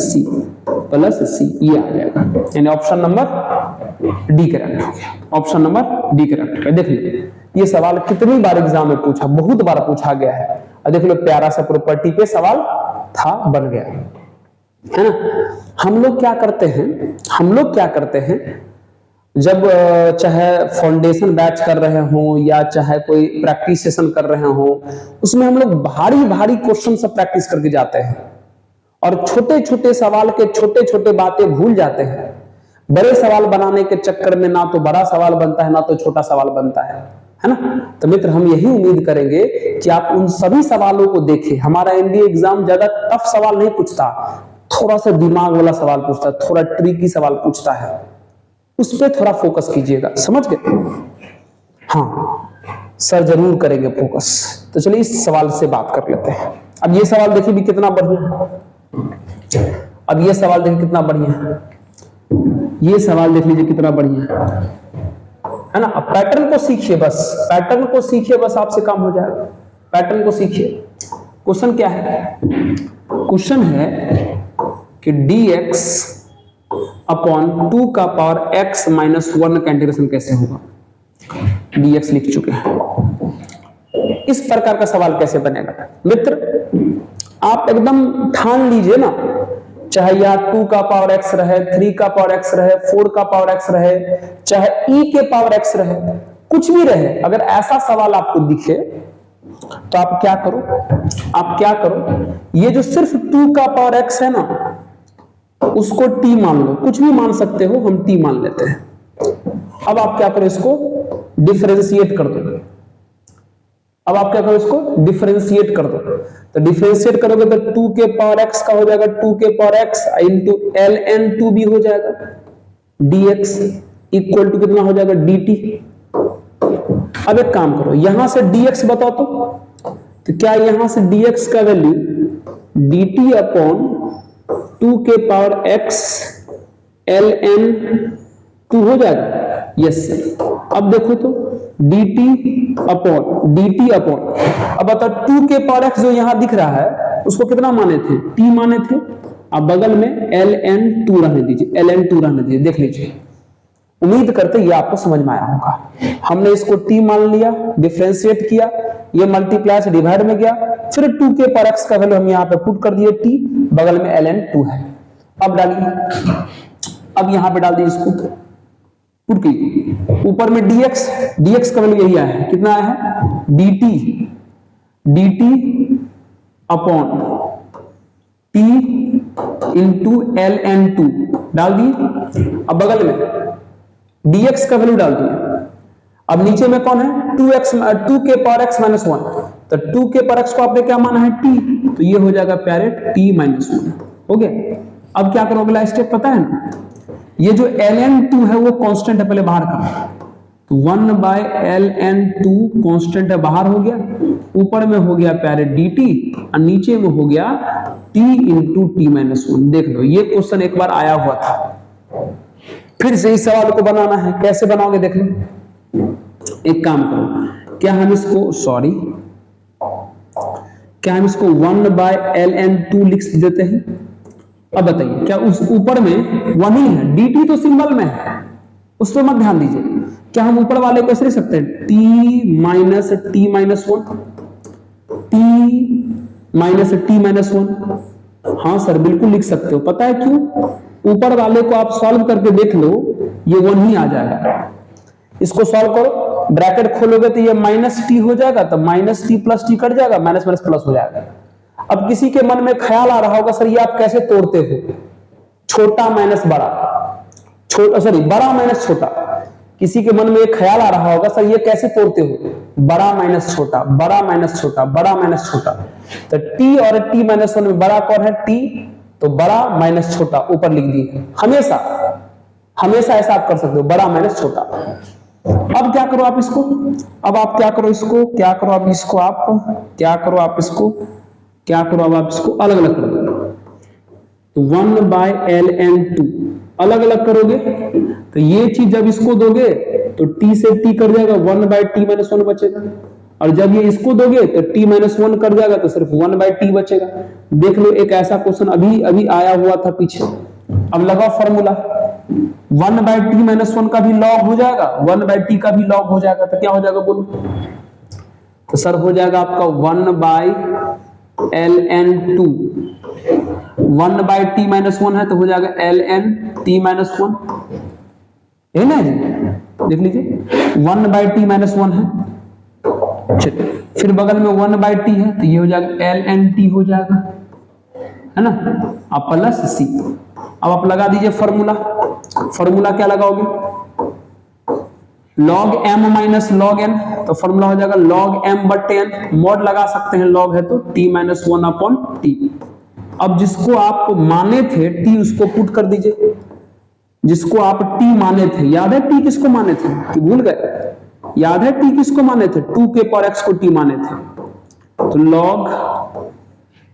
c ये आ जाएगा, यानी ऑप्शन नंबर डी करेक्ट हो गया। देख लीजिए ये सवाल कितनी बार एग्जाम में पूछा, बहुत बार पूछा गया है। और देख लो प्यारा सा प्रॉपर्टी पे सवाल था, बन गया, है ना। हम लोग क्या करते हैं जब चाहे फाउंडेशन बैच कर रहे हो या चाहे कोई प्रैक्टिस सेशन कर रहे हो, उसमें हम लोग भारी क्वेश्चन सब प्रैक्टिस करके जाते हैं और छोटे सवाल के छोटे बातें भूल जाते हैं। बड़े सवाल बनाने के चक्कर में ना तो बड़ा सवाल बनता है ना तो छोटा सवाल बनता है ना। तो मित्र हम यही उम्मीद करेंगे कि आप उन सभी सवालों को देखें। हमारा एनडीए एग्जाम ज्यादा टफ सवाल नहीं पूछता, थोड़ा सा दिमाग वाला सवाल पूछता है, थोड़ा ट्रिकी सवाल पूछता है, उस पर थोड़ा फोकस कीजिएगा, समझ गए? हाँ सर जरूर करेंगे फोकस। तो चलिए इस सवाल से बात कर लेते हैं। अब ये सवाल देखिए भी कितना बढ़िया है, ये सवाल देख लीजिए कितना बढ़िया है। है ना। अब पैटर्न को सीखिए, बस पैटर्न को सीखिए, बस आपसे काम हो जाएगा। पैटर्न को सीखिए। क्वेश्चन क्या है? क्वेश्चन है कि dx अपॉन 2 का पावर x माइनस 1 का इंटीग्रेशन कैसे होगा। dx लिख चुके हैं। इस प्रकार का सवाल कैसे बनेगा मित्र? आप एकदम ठान लीजिए ना, चाहे यहाँ 2 का पावर x रहे, 3 का पावर x रहे, 4 का पावर x रहे, चाहे e के पावर x रहे, कुछ भी रहे, अगर ऐसा सवाल आपको दिखे तो आप क्या करो? आप क्या करो, ये जो सिर्फ 2 का पावर x है ना, उसको t मान लो, कुछ भी मान सकते हो, हम t मान लेते हैं। अब आप क्या करो, इसको डिफरेंशिएट कर दो। अब आप क्या करो, इसको डिफरेंशिएट कर दो। तो डिफरेंशिएट करोगे तो 2 के पावर x का हो जाएगा 2 के पावर x इंटू ln 2 भी हो जाएगा, dx इक्वल टू कितना हो जाएगा, dt। अब एक काम करो, यहां से dx बताओ तो क्या यहां से dx का वैल्यू dt अपॉन 2 के पावर x ln 2 हो जाएगा? Yes sir. अब देखो तो dt अपॉन अब बताओ 2 के पावर x जो यहां दिख रहा है उसको कितना माने थे, t माने थे। अब बगल में ln 2 रहने दीजिए, ln 2 रहने दीजिए। देख लीजिए, उम्मीद करते ये आपको समझ में आया होगा। हमने इसको t मान लिया, डिफरेंशिएट किया, ये मल्टीप्लाई से डिवाइड में गया, फिर 2 के पावर x का वैल्यू हम यहां पे पुट कर दिए t, बगल में ln 2 है। अब डालिए, अब यहां पे डाल दीजिए इसको, पुट कीजिए, ऊपर में dx का वैल्यू यही आया है, कितना आया है, dt upon t into ln 2 डाल दिए। अब बगल में dx का वैल्यू डाल दिए। अब नीचे में कौन है, 2 के पावर x माइनस 1, तो 2 के पावर x को आपने क्या माना है, t, तो ये हो जाएगा प्यारे t माइनस 1 हो गया। अब क्या करो, अगला स्टेप पता है ना, ये जो ln 2 है वो कांस्टेंट है, पहले बाहर करो, तो 1 बाय ln 2 कांस्टेंट है, बाहर हो गया, ऊपर में हो गया प्यारे dt और नीचे में हो गया t इंटू टी माइनस 1। देख लो, ये क्वेश्चन एक बार आया हुआ था, फिर से इस सवाल को बनाना है। कैसे बनाओगे देख लो, एक काम करो, क्या हम इसको 1 बाय ln 2 लिख देते हैं। अब बताइए, क्या उस ऊपर में 1 ही है, dt तो सिंबल में है, उस पर मत ध्यान दीजिए। क्या हम ऊपर वाले को ऐसे लिख सकते हैं, t माइनस t माइनस 1? हाँ सर, बिल्कुल लिख सकते हो। पता है क्यों? ऊपर वाले को आप सॉल्व करके देख लो, ये 1 ही आ जाएगा। इसको सॉल्व करो, ब्रैकेट खोलोगे तो ये माइनस टी हो जाएगा, तो minus T plus T cut जाएगा, माइनस माइनस प्लस हो जाएगा। अब किसी के मन में ख्याल आ रहा होगा, सर ये आप कैसे तोड़ते हो, छोटा माइनस बड़ा, बड़ा माइनस छोटा। किसी के मन में एक ख्याल आ रहा होगा, सर ये कैसे तोड़ते हो, बड़ा माइनस छोटा, बड़ा माइनस छोटा, बड़ा माइनस छोटा। तो t और t माइनस 1 में बड़ा कौन है, t, तो बड़ा माइनस छोटा ऊपर लिख दिए। हमेशा ऐसा आप कर सकते हो, बड़ा माइनस छोटा। अब क्या करो आप इसको, अब आप क्या करो इसको अलग अलग कर दो। तो 1 बाय ln 2 अलग अलग करोगे, तो ये चीज जब इसको दोगे तो t से t कट जाएगा, 1 बाय t माइनस 1 बचेगा। और जब ये इसको दोगे तो t माइनस 1 कट जाएगा, तो सिर्फ 1 बाय t बचेगा। देख लो, एक ऐसा क्वेश्चन अभी आया हुआ था पीछे। अब लगाओ फॉर्मूला, 1 बाय t माइनस 1 का भी लॉग हो जाएगा, 1 बाय t का भी लॉग हो जाएगा, तो क्या हो जाएगा बोलो, तो सर हो जाएगा आपका 1 by ln 2, 1 by t minus 1 है तो हो जाएगा ln t माइनस 1, है ना जी। देख लीजिए 1 बाय t माइनस 1 है, चलिए फिर बगल में 1 बाय t है, तो ये हो जाएगा ln t हो जाएगा, है ना, अब प्लस c। अब आप लगा दीजिए फॉर्मूला क्या लगाओगे, log m minus log n, तो फॉर्मूला हो जाएगा log m बटे n, मॉड लगा सकते हैं, log है तो t माइनस 1 अपॉन t। अब जिसको आप माने थे t, उसको पुट कर दीजिए, जिसको आप t माने थे। याद है t किसको माने थे कि भूल गए, याद है t किसको माने थे, 2 के पावर x को t माने थे। तो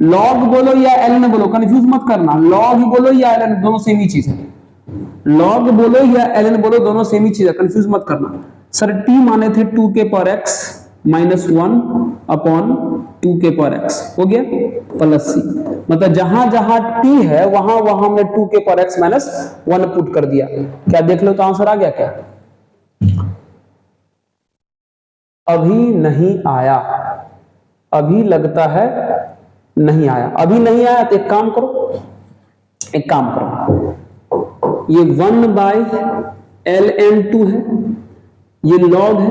log बोलो या ln बोलो, कंफ्यूज मत करना, log बोलो या ln दोनों सेम ही चीज है, log बोलो या ln बोलो दोनों सेम ही चीज है, कंफ्यूज मत करना। सर टी माने थे 2 के पावर एक्स माइनस 1 अपॉन 2 के पावर एक्स, हो गया प्लस सी। मतलब जहां जहां टी है वहां वहां हमने 2 के पावर एक्स माइनस 1 पुट कर दिया। क्या देख लो तो आंसर आ गया क्या? अभी नहीं आया, अभी लगता है नहीं आया। अभी नहीं आया तो एक काम करो, ये 1 बाय ln2 है, ये log है।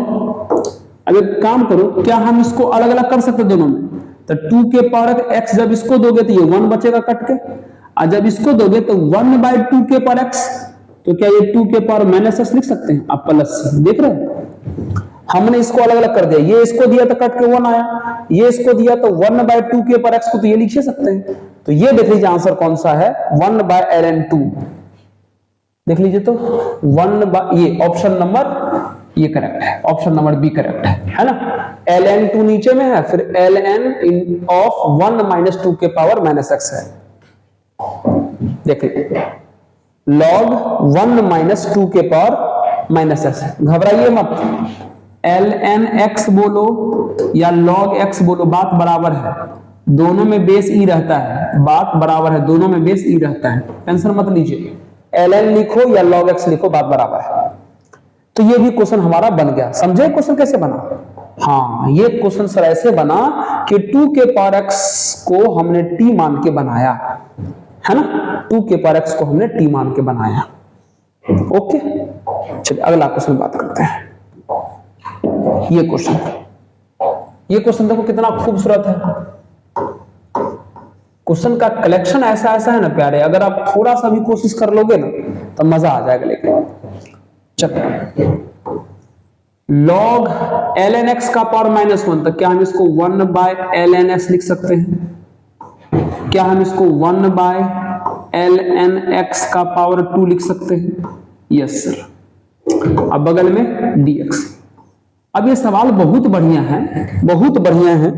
अब एक काम करो, क्या हम इसको अलग अलग कर सकते दोनों में? तो 2 के पावर x जब इसको दोगे तो ये 1 बचेगा कट के, और जब इसको दोगे तो 1 बाय 2 के पावर x, तो क्या ये 2 के पावर माइनस x लिख सकते हैं आप प्लस c। देख रहे हैं हमने इसको अलग अलग कर दिया, ये इसको दिया तो कट के 1 आया, ये इसको दिया तो 1 बाय 2 के पावर x को तो ये लिख सकते हैं। तो ये देख लीजिए आंसर कौन सा है, 1 बाय ln2। देख लीजिए तो 1 बाय, ये ऑप्शन नंबर ये करेक्ट है, ऑप्शन नंबर बी करेक्ट है ना। ln2 नीचे में है, फिर ln ऑफ 1 माइनस 2 के पावर माइनस x है। देखिए log 1 माइनस 2 के पावर माइनस x, घबराइए मत, ln x बोलो या log x बोलो बात बराबर है, दोनों में बेस ई रहता है, बात बराबर है, दोनों में बेस ई रहता है, टेंशन मत लीजिए। ln लिखो या log x लिखो बात बराबर है। तो ये भी क्वेश्चन हमारा बन गया। समझे क्वेश्चन कैसे बना? हाँ, ये क्वेश्चन सर ऐसे बना कि 2 के पावर x को हमने t मान के बनाया है ना, 2 के पावर x को हमने t मान के बनाया। ओके चलिए अगला क्वेश्चन बात करते हैं। ये क्वेश्चन देखो कितना खूबसूरत है। क्वेश्चन का कलेक्शन ऐसा ऐसा है ना प्यारे, अगर आप थोड़ा सा भी कोशिश कर लोगे ना तो मजा आ जाएगा। लेकिन चलो log ln x का पावर माइनस 1, तो क्या हम इसको 1 बाय ln x लिख सकते हैं? क्या हम इसको 1 बाय ln x का पावर 2 लिख सकते हैं? Yes sir. अब बगल में dx। अब ये सवाल बहुत बढ़िया है, बहुत बढ़िया है।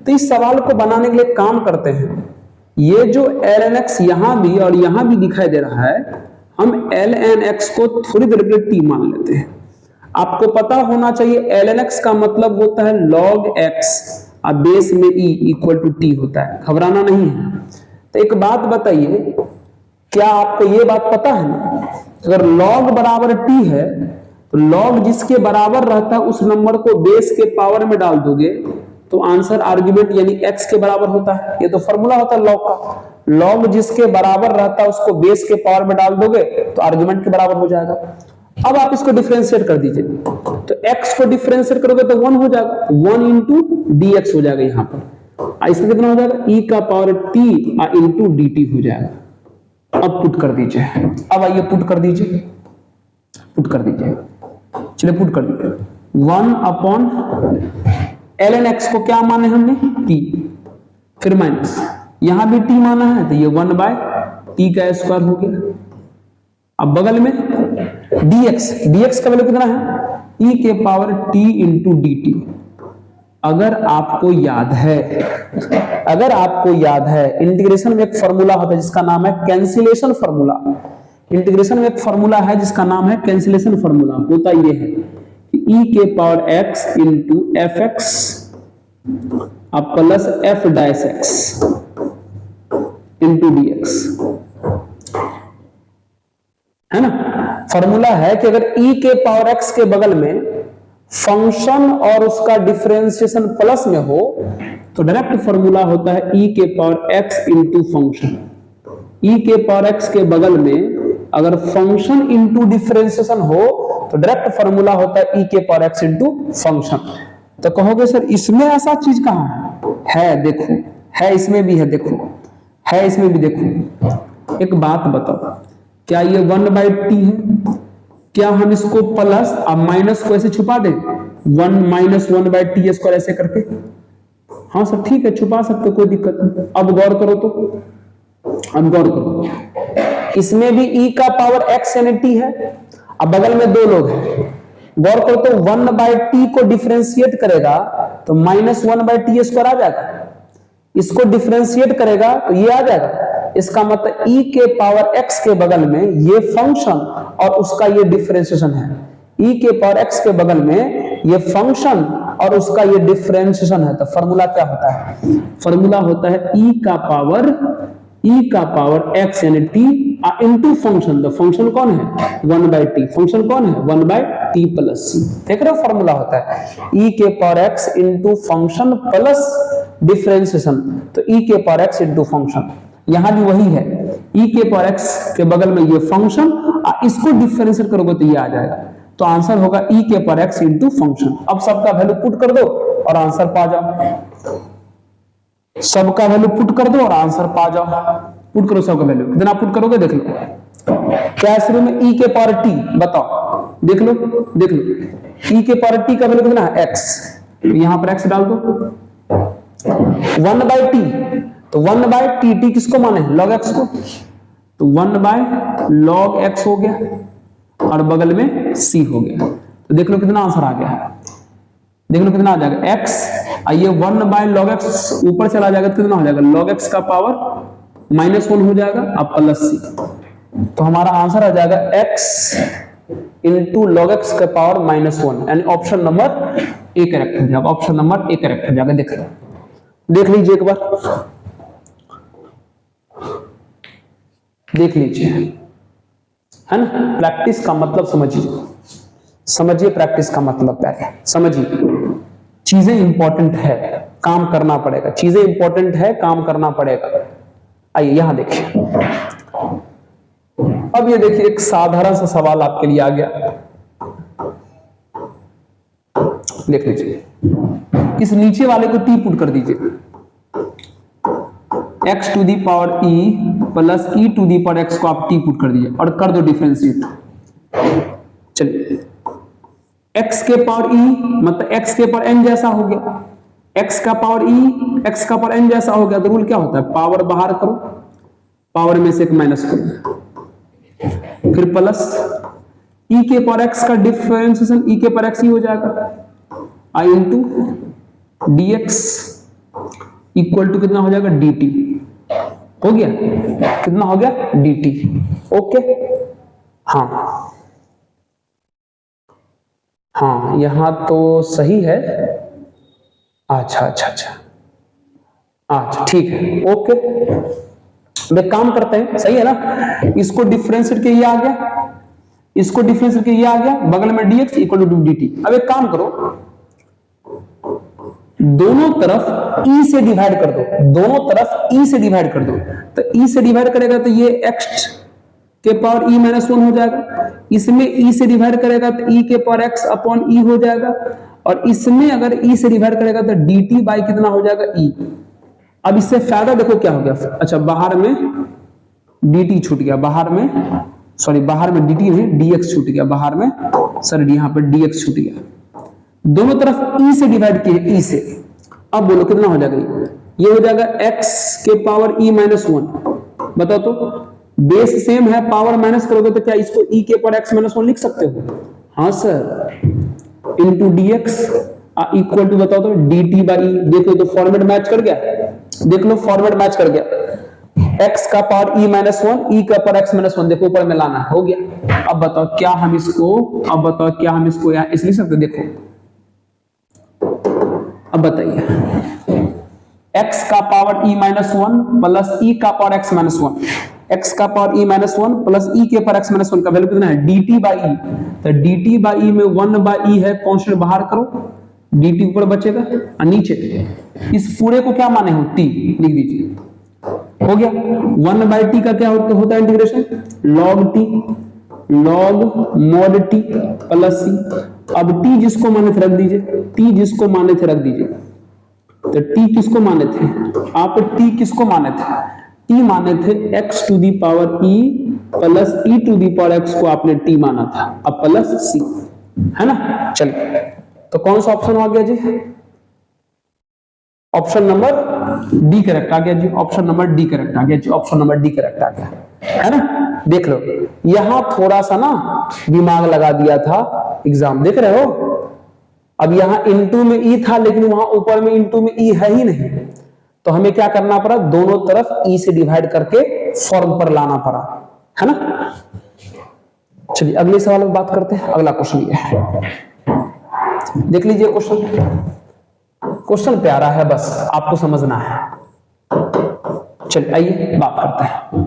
तो इस सवाल को बनाने के लिए काम करते हैं, ये जो ln x यहां भी और यहां भी दिखाई दे रहा है, हम ln x को थोड़ी देर के लिए t मान लेते हैं। आपको पता होना चाहिए ln x का मतलब होता है log x, और बेस में e इक्वल टू t होता है, घबराना नहीं है। तो एक बात बताइए, क्या आपको ये बात पता है ना, अगर log बराबर t है तो log जिसके बराबर रहता है उस नंबर को बेस के पावर में डाल दोगे तो आंसर आर्गुमेंट यानी x के बराबर होता है। ये तो फॉर्मूला होता है log का, log जिसके बराबर रहता है उसको बेस के पावर में डाल दोगे तो आर्गुमेंट के बराबर हो जाएगा। अब आप इसको डिफरेंशिएट कर दीजिए, तो x को डिफरेंशिएट करोगे तो 1 हो जाएगा, 1 इंटू dx हो जाएगा यहाँ पर। इसका कितना हो जाएगा, e का पावर t इंटू dt हो जाएगा। अब पुट कर दीजिए, अब आइए पुट कर दीजिए, चलिए पुट कर दीजिए। 1 अपॉन ln x को क्या माने हमने, t, फिर माइनस यहां भी t माना है तो ये 1 बाय t का स्क्वायर हो गया। अब बगल में dx का वैल्यू कितना है, e के पावर t इंटू dt। अगर आपको याद है इंटीग्रेशन में एक फॉर्मूला होता है जिसका नाम है कैंसिलेशन फॉर्मूला। इंटीग्रेशन में एक फॉर्मूला है जिसका नाम है कैंसिलेशन फॉर्मूला। होता ये है कि e के power x into F x plus F dash x into D x, है ना। फॉर्मूला है कि अगर e के पावर x के बगल में फंक्शन और उसका डिफरेंशिएशन प्लस में हो तो डायरेक्ट फॉर्मूला होता है e के power x into function. e के पावर x के बगल में अगर फंक्शन इंटू डिफरेंशिएशन हो तो डायरेक्ट फॉर्मूला होता है e के पावर x इंटू फंक्शन। तो कहोगे सर इसमें ऐसा चीज कहां है, देखो है, इसमें भी है, देखो है, इसमें भी देखो। एक बात बताओ, क्या ये 1 बाई टी है? क्या हम इसको प्लस अब माइनस को ऐसे छुपा दें, 1 माइनस 1 बाई टी स्क्वायर ऐसे करके? हाँ सर ठीक है, छुपा सकते, कोई दिक्कत नहीं। अब गौर करो, तो अब गौर करो, इसमें भी e का पावर x यानी t है, अब बगल में 2 लोग हैं। गौर करो तो 1 बाई टी को डिफरेंशिएट करेगा तो माइनस 1 बाई टी स्क्वायर आ जाएगा, इसको डिफरेंशिएट करेगा तो ये आ जाएगा। इसका मतलब e के पावर x के बगल में ये फंक्शन और उसका ये डिफरेंशिएशन है, e के पावर x के बगल में ये फंक्शन और उसका ये डिफरेंशिएशन है, तो फॉर्मूला क्या होता है? फॉर्मूला होता है e का पावर x यानी t into function. The function कौन है? 1/t। फंक्शन कौन है? 1/t plus c। देख रहे हो फॉर्मूला होता है e के power x into function plus differentiation, तो e के पावर x इनटू फंक्शन। यहां भी वही है, e के पावर x के बगल में ये फंक्शन, इसको डिफरेंशिएट करोगे तो ये आ जाएगा। तो आंसर होगा e के पावर x इनटू फंक्शन। अब सबका वैल्यू पुट कर दो और आंसर पा जाओ। सबका वैल्यू पुट कर दो और आंसर पा जाओ। पुट करो सबका वैल्यू, कितना पुट करोगे देख लो। क्या शुरू में e के पावर t, बताओ, देख लो e के पावर t का वैल्यू कितना है? x। यहां पर x डाल दो, 1/t, तो 1/t, t किसको माने? log x को, तो 1/log x हो गया और बगल में c हो गया। तो देख लो कितना आंसर आ गया, देख लो कितना आ जाएगा x, ये 1/log x ऊपर चला जाएगा तो कितना हो जाएगा? log x का पावर -1 हो जाएगा अब प्लस c। तो हमारा आंसर आ जाएगा x इंटू log x का पावर -1, यानी ऑप्शन नंबर ए करेक्ट हो जाएगा। ऑप्शन नंबर ए करेक्ट हो जाएगा। देख लीजिए एक बार, देख लीजिए, है ना। प्रैक्टिस का मतलब समझिए प्रैक्टिस का मतलब पहले समझिए। चीजें इंपॉर्टेंट है, काम करना पड़ेगा, चीजें इंपॉर्टेंट है, काम करना पड़ेगा। आइए यहां देखिए, अब ये देखिए एक साधारण सा सवाल आपके लिए आ गया, देख लीजिए। इस नीचे वाले को t पुट कर दीजिए, x to the power e plus e to the power x को आप t पुट कर दीजिए और कर दो डिफरेंशिएट। चलिए x के पावर e मतलब x के पावर n जैसा हो गया, x का पावर e x का पावर n जैसा हो गया। तो रूल क्या होता है? पावर बाहर करो, पावर में से एक माइनस करो, फिर प्लस e के पावर x का डिफरेंशिएशन e के पावर x ही हो जाएगा, i into dx equal to कितना हो जाएगा? dt। हो गया, कितना हो गया? dt। ओके, हाँ यहां तो सही है। अच्छा, ठीक है, ओके। अब काम करते हैं, सही है ना। इसको डिफरेंशिएट के ये आ गया, इसको डिफरेंशिएट के ये आ गया, बगल में dx इक्वल टू dt। अब एक काम करो, दोनों तरफ e से डिवाइड कर दो, दोनों तरफ e से डिवाइड कर दो। तो e से डिवाइड करेगा तो ये x के पावर e -1 हो जाएगा, इसमें e से डिवाइड करेगा तो e के पावर x अपॉन e हो जाएगा, और इसमें अगर e से डिवाइड करेगा तो dt बाई कितना हो जाएगा? e। अब इससे फायदा देखो क्या हो गया। अच्छा, बाहर में dt छूट गया, बाहर में dt नहीं, dx छूट गया, बाहर में सर यहाँ पर dx छूट गया। दोनों तरफ e से डिवाइड किए, e से। अब बोलो कितना हो जाएगा? ये हो जाएगा x के पावर e -1। बताओ तो, बेस सेम है, पावर माइनस करोगे तो क्या इसको e के पावर x -1 लिख सकते हो? हाँ sir, into dx equal to बताओ तो dt बाई e। देखो तो फॉर्मेट मैच कर गया, देख लो फॉर्मेट मैच कर गया। x का पावर e -1, e का पावर x -1 देखो ऊपर में लाना, हो गया। अब बताओ क्या हम इसको यहाँ इस लिख सकते? देखो अब बताइए, x का पावर e -1 प्लस e का पावर x -1, x का पावर e -1 प्लस e के पावर x -1 का वैल्यू कितना है? dt by e। तो dt बाई e में 1/e है, कांस्टेंट बाहर करो, dt ऊपर बचेगा और नीचे इस पूरे को क्या माने हो? t लिख दीजिए, हो गया। 1/t का क्या होता है integration? log t, log mod t plus c। अब t जिसको माने थे रख दीजिए, t जिसको माने थे रख दीजिए। तो t किसको माने थे आप? t किसको माने थे? t माने थे x to the power e plus e to the power x को आपने t माना था, अब प्लस c, है ना। चलिए, तो कौन सा ऑप्शन आ गया जी? ऑप्शन नंबर डी करेक्ट आ गया जी, ऑप्शन नंबर डी करेक्ट आ गया जी, ऑप्शन नंबर डी करेक्ट आ गया, है ना। देख लो, यहां थोड़ा सा ना दिमाग लगा दिया था एग्जाम, देख रहे हो। अब यहां इनटू में ई था, लेकिन वहां ऊपर में इनटू में ई है ही नहीं, तो हमें क्या करना पड़ा? दोनों तरफ ई से डिवाइड करके फॉर्म पर लाना पड़ा, है ना। चलिए अगले सवाल में बात करते हैं। अगला क्वेश्चन ये है, देख लीजिए क्वेश्चन प्यारा है, बस आपको समझना है। चलिए आइए बात करते हैं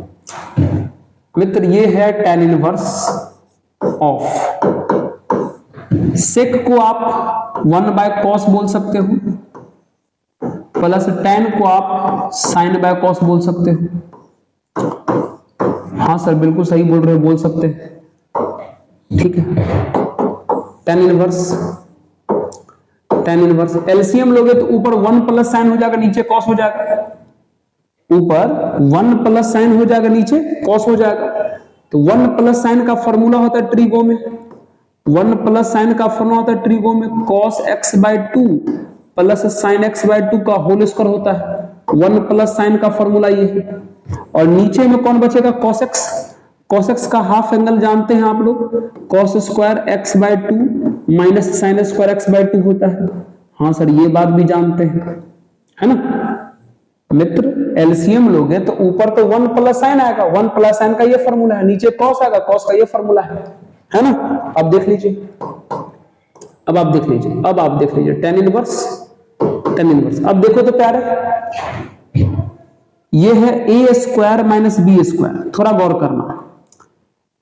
मित्र। ये है tan इनवर्स ऑफ सेक को आप 1/cos बोल सकते हो, प्लस tan को आप sin/cos बोल सकते हो। हाँ सर बिल्कुल सही बोल रहे हो, बोल सकते हैं, ठीक है। tan इनवर्स एलसीएम लोगे तो ऊपर 1 प्लस साइन हो जाएगा, नीचे cos हो जाएगा। ऊपर 1 प्लस साइन हो जाएगा, नीचे cos हो जाएगा। तो 1 प्लस साइन का फॉर्मूला होता है ट्रिगो में, 1 प्लस साइन का फॉर्मूला होता है ट्रिगो में cos x/2 plus sin x/2 का होल स्क्वायर होता है। 1 प्लस साइन का फॉर्मूला ये है। और नीचे में कौन बचेगा? cos x। cos x का हाफ एंगल जानते हैं आप लोग, cos square x/2 minus sin square x/2 होता है। हाँ सर ये बात भी जानते हैं, है ना मित्र। एलसीएम लोगे तो ऊपर तो 1 प्लस साइन आएगा, 1 प्लस साइन का ये फॉर्मूला है, नीचे cos आएगा, cos का ये फॉर्मूला है ना। अब देख लीजिए, अब आप देख लीजिए tan इनवर्स। अब देखो तो प्यारे, ये है a square minus B square. थोड़ा गौर करना,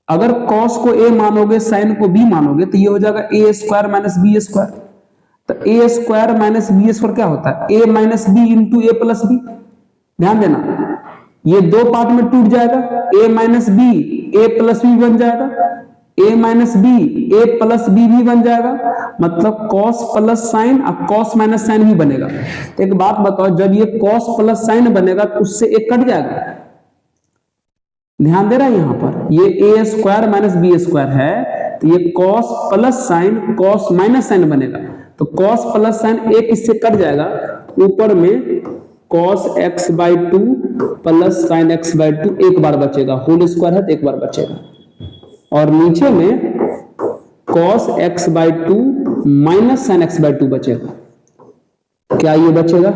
अगर cos को a मानोगे, sin को b मानोगे, तो ये हो जाएगा a square minus B square. तो a square minus B square क्या होता है? a minus B into A plus B. ध्यान देना, ये दो पार्ट में टूट जाएगा, a minus B A plus B बन जाएगा, a minus B A plus B भी बन जाएगा, मतलब cos प्लस साइन और cos माइनस साइन भी बनेगा। तो एक बात बताओ, जब ये cos प्लस साइन बनेगा तो उससे एक कट जाएगा। ध्यान दे रहा है, यहां पर ये a square minus B square है, तो ये cos plus sine cos minus sine बनेगा। तो cos प्लस साइन एक इससे कट जाएगा, ऊपर में cos x/2 plus sin x/2 एक बार बचेगा, होल स्क्वायर है तो एक बार बचेगा। और नीचे में cos x/2 minus sin x/2 बचेगा। क्या ये बचेगा?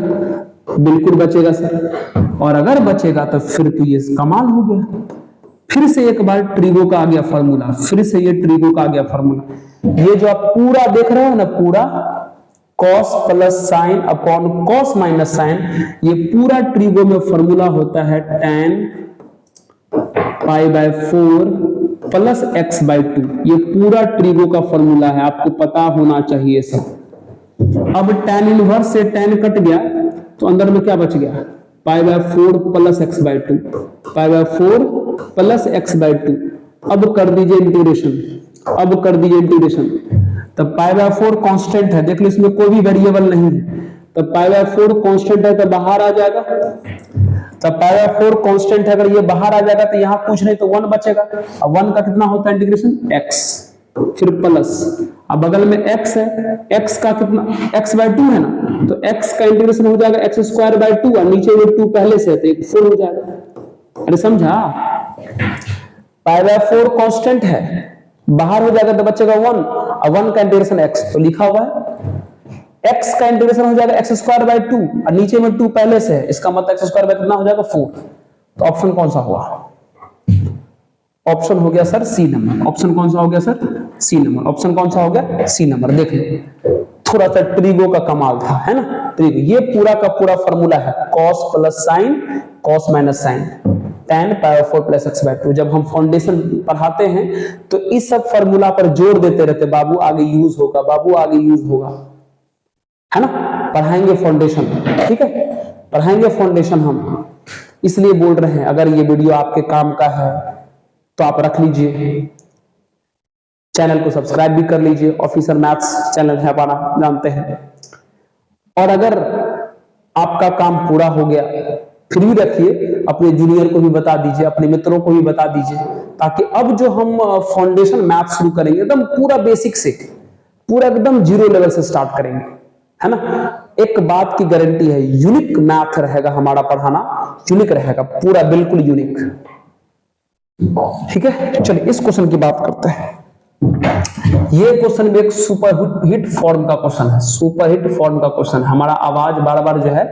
बिल्कुल बचेगा सर। और अगर बचेगा तो फिर तो ये कमाल हो गया। फिर से एक बार ट्रिगो का आ गया फॉर्मूला, फिर से ये ट्रिगो का आ गया फॉर्मूला। ये जो आप पूरा देख रहे हो ना, पूरा cos plus sine upon cos minus sine, ये पूरा ट्रिगो में फॉर्मूला होता है tan π/4 प्लस x/2। ये पूरा ट्रिगो का फॉर्मूला है, आपको पता होना चाहिए सब। अब tan इनवर्स से tan कट गया तो अंदर में क्या बच गया? π/4 प्लस x/2, π/4 प्लस x/2। अब कर दीजिए इंटीग्रेशन, तब π/4 कांस्टेंट है, देख लो इसमें कोई भी वेरिएबल नहीं है, तब π/4 कांस्टेंट है तो बाहर आ जाएगा। तब π/4 कांस्टेंट है, अगर ये बाहर आ जाएगा तो यहां कुछ नहीं तो 1 बचेगा। अब 1 का कितना होता है इंटीग्रेशन? x, फिर प्लस, अब बगल में x है, x का कितना? x/2 है ना, तो x का इंटीग्रेशन हो जाएगा x²/2, और नीचे में 2 पहले से है तो 4 हो जाएगा। अरे समझा? π/4 कांस्टेंट है, बाहर हो जाएगा तो बचेगा 1, और 1 का इंटीग्रेशन x, तो लिखा हुआ है x का इंटीग्रेशन हो जाएगा x²/2, और नीचे में 2 पहले से है, इसका मतलब x² कितना हो जाएगा? 4। तो ऑप्शन कौन सा हुआ? ऑप्शन हो गया सर सी नंबर। ऑप्शन कौन सा हो गया सर? सी नंबर। ऑप्शन कौन सा हो गया? C number. देख लो, थोड़ा सा ट्रिगो का कमाल था, है ना। ट्रिगो ये पूरा का पूरा फॉर्मूला है, cos plus sine cos minus sine tan π/4 plus x/2। जब हम फाउंडेशन पढ़ाते हैं तो इस सब फॉर्मूला पर जोर देते रहते, बाबू आगे यूज होगा, बाबू आगे यूज होगा, है ना। पढ़ाएंगे फाउंडेशन, ठीक है, पढ़ाएंगे फाउंडेशन हम, इसलिए बोल रहे हैं। अगर ये वीडियो आपके काम का है तो आप रख लीजिए, चैनल को सब्सक्राइब भी कर लीजिए, ऑफिशियल मैथ्स चैनल है हमारा, जानते हैं। और अगर आपका काम पूरा हो गया, फ्री रखिए, अपने जूनियर को भी बता दीजिए, अपने मित्रों को भी बता दीजिए, ताकि अब जो हम फाउंडेशन मैथ शुरू करेंगे एकदम पूरा बेसिक से, पूरा एकदम 0 लेवल से स्टार्ट करेंगे, है ना। एक बात की गारंटी है, यूनिक मैथ रहेगा हमारा पढ़ाना, यूनिक रहेगा, पूरा बिल्कुल यूनिक, ठीक है। चलिए इस क्वेश्चन की बात करते हैं। ये क्वेश्चन भी एक सुपर हिट फॉर्म का क्वेश्चन है, सुपर हिट फॉर्म का क्वेश्चन। हमारा आवाज बार बार जो है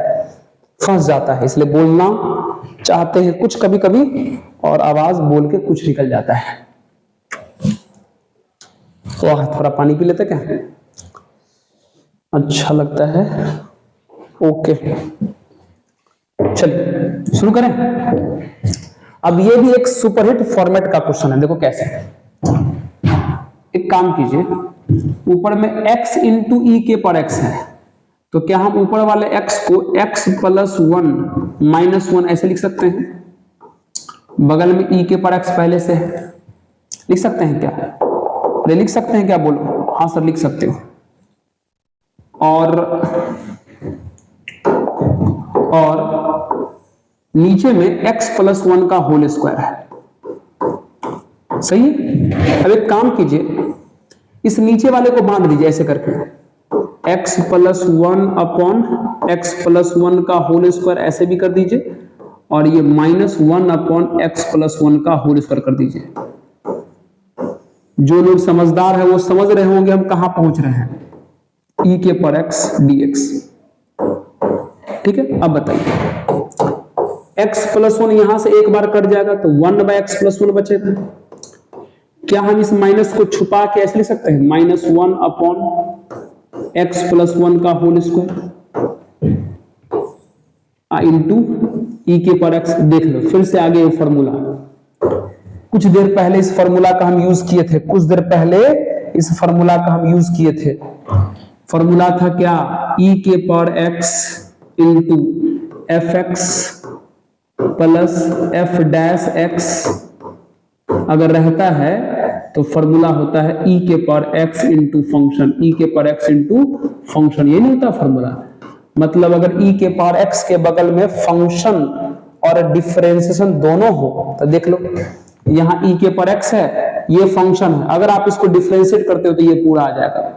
फंस जाता है, इसलिए बोलना चाहते हैं कुछ कभी कभी और आवाज बोल के कुछ निकल जाता है। वाह, थोड़ा पानी पी लेते क्या, अच्छा लगता है। ओके, चलिए शुरू करें। अब ये भी एक सुपरहिट फॉर्मेट का क्वेश्चन है, देखो कैसे। एक काम कीजिए, ऊपर में x इंटू ई के पर x है, तो क्या हम ऊपर वाले x को x प्लस 1 माइनस 1 ऐसे लिख सकते हैं? बगल में ई के पर x पहले से है, लिख सकते हैं क्या? अरे लिख सकते हैं क्या, बोलो। हाँ सर लिख सकते हो। और नीचे में x प्लस 1 का होल स्क्वायर है, सही है। अब एक काम कीजिए, इस नीचे वाले को बांध दीजिए ऐसे करके, x plus 1 upon x plus 1 का होल स्क्वायर ऐसे भी कर दीजिए, और ये माइनस 1 अपॉन x प्लस 1 का होल स्क्वायर कर दीजिए। जो लोग समझदार है वो समझ रहे होंगे हम कहां पहुंच रहे हैं, e के पर x dx। ठीक है, अब बताइए, x प्लस 1 यहां से एक बार कट जाएगा तो 1 बाय एक्स प्लस 1 बचेगा। क्या हम इस माइनस को छुपा के ऐसे लिख सकते हैं, माइनस 1 अपॉन एक्स प्लस 1 का होल स्क्वायर इंटू ई के पर एक्स। देख लो फिर से आगे ये फॉर्मूला, कुछ देर पहले इस फॉर्मूला का हम यूज किए थे, कुछ देर पहले इस फॉर्मूला का हम यूज किए थे। फॉर्मूला था क्या, ई के पर x into F x plus F dash x अगर रहता है तो फॉर्मूला होता है ई के पर एक्स इंटू फंक्शन, ई के पर एक्स इंटू फंक्शन। ये नहीं होता फॉर्मूला, मतलब अगर ई के पर एक्स के बगल में फंक्शन और डिफरेंशिएशन दोनों हो तो देख लो, यहाँ ई के पर एक्स है, ये फंक्शन है, अगर आप इसको डिफरेंशिएट करते हो तो ये पूरा आ जाएगा।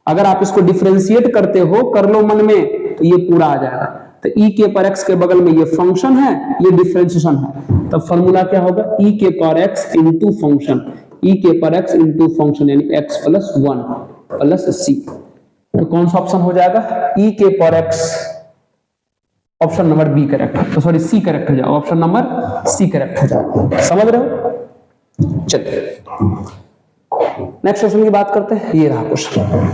अगर आप इसको डिफरेंशिएट करते हो, कर लो मन में, तो ये पूरा आ जाएगा। तो ई के पर एक्स के बगल में ये फंक्शन है, ये डिफरेंशिएशन है, तब फॉर्मूला क्या होगा, ई के पर एक्स इंटू फंक्शन, ई के पर एक्स इंटू फंक्शन यानी एक्स प्लस 1 प्लस सी। तो कौन सा ऑप्शन हो जाएगा, ई के पर x, option number B correct, तो सॉरी सी करेक्ट हो जाएगा, ऑप्शन नंबर सी करेक्ट हो जाएगा। समझ रहे हो? चलिए नेक्स्ट क्वेश्चन की बात करते हैं, ये रहा क्वेश्चन।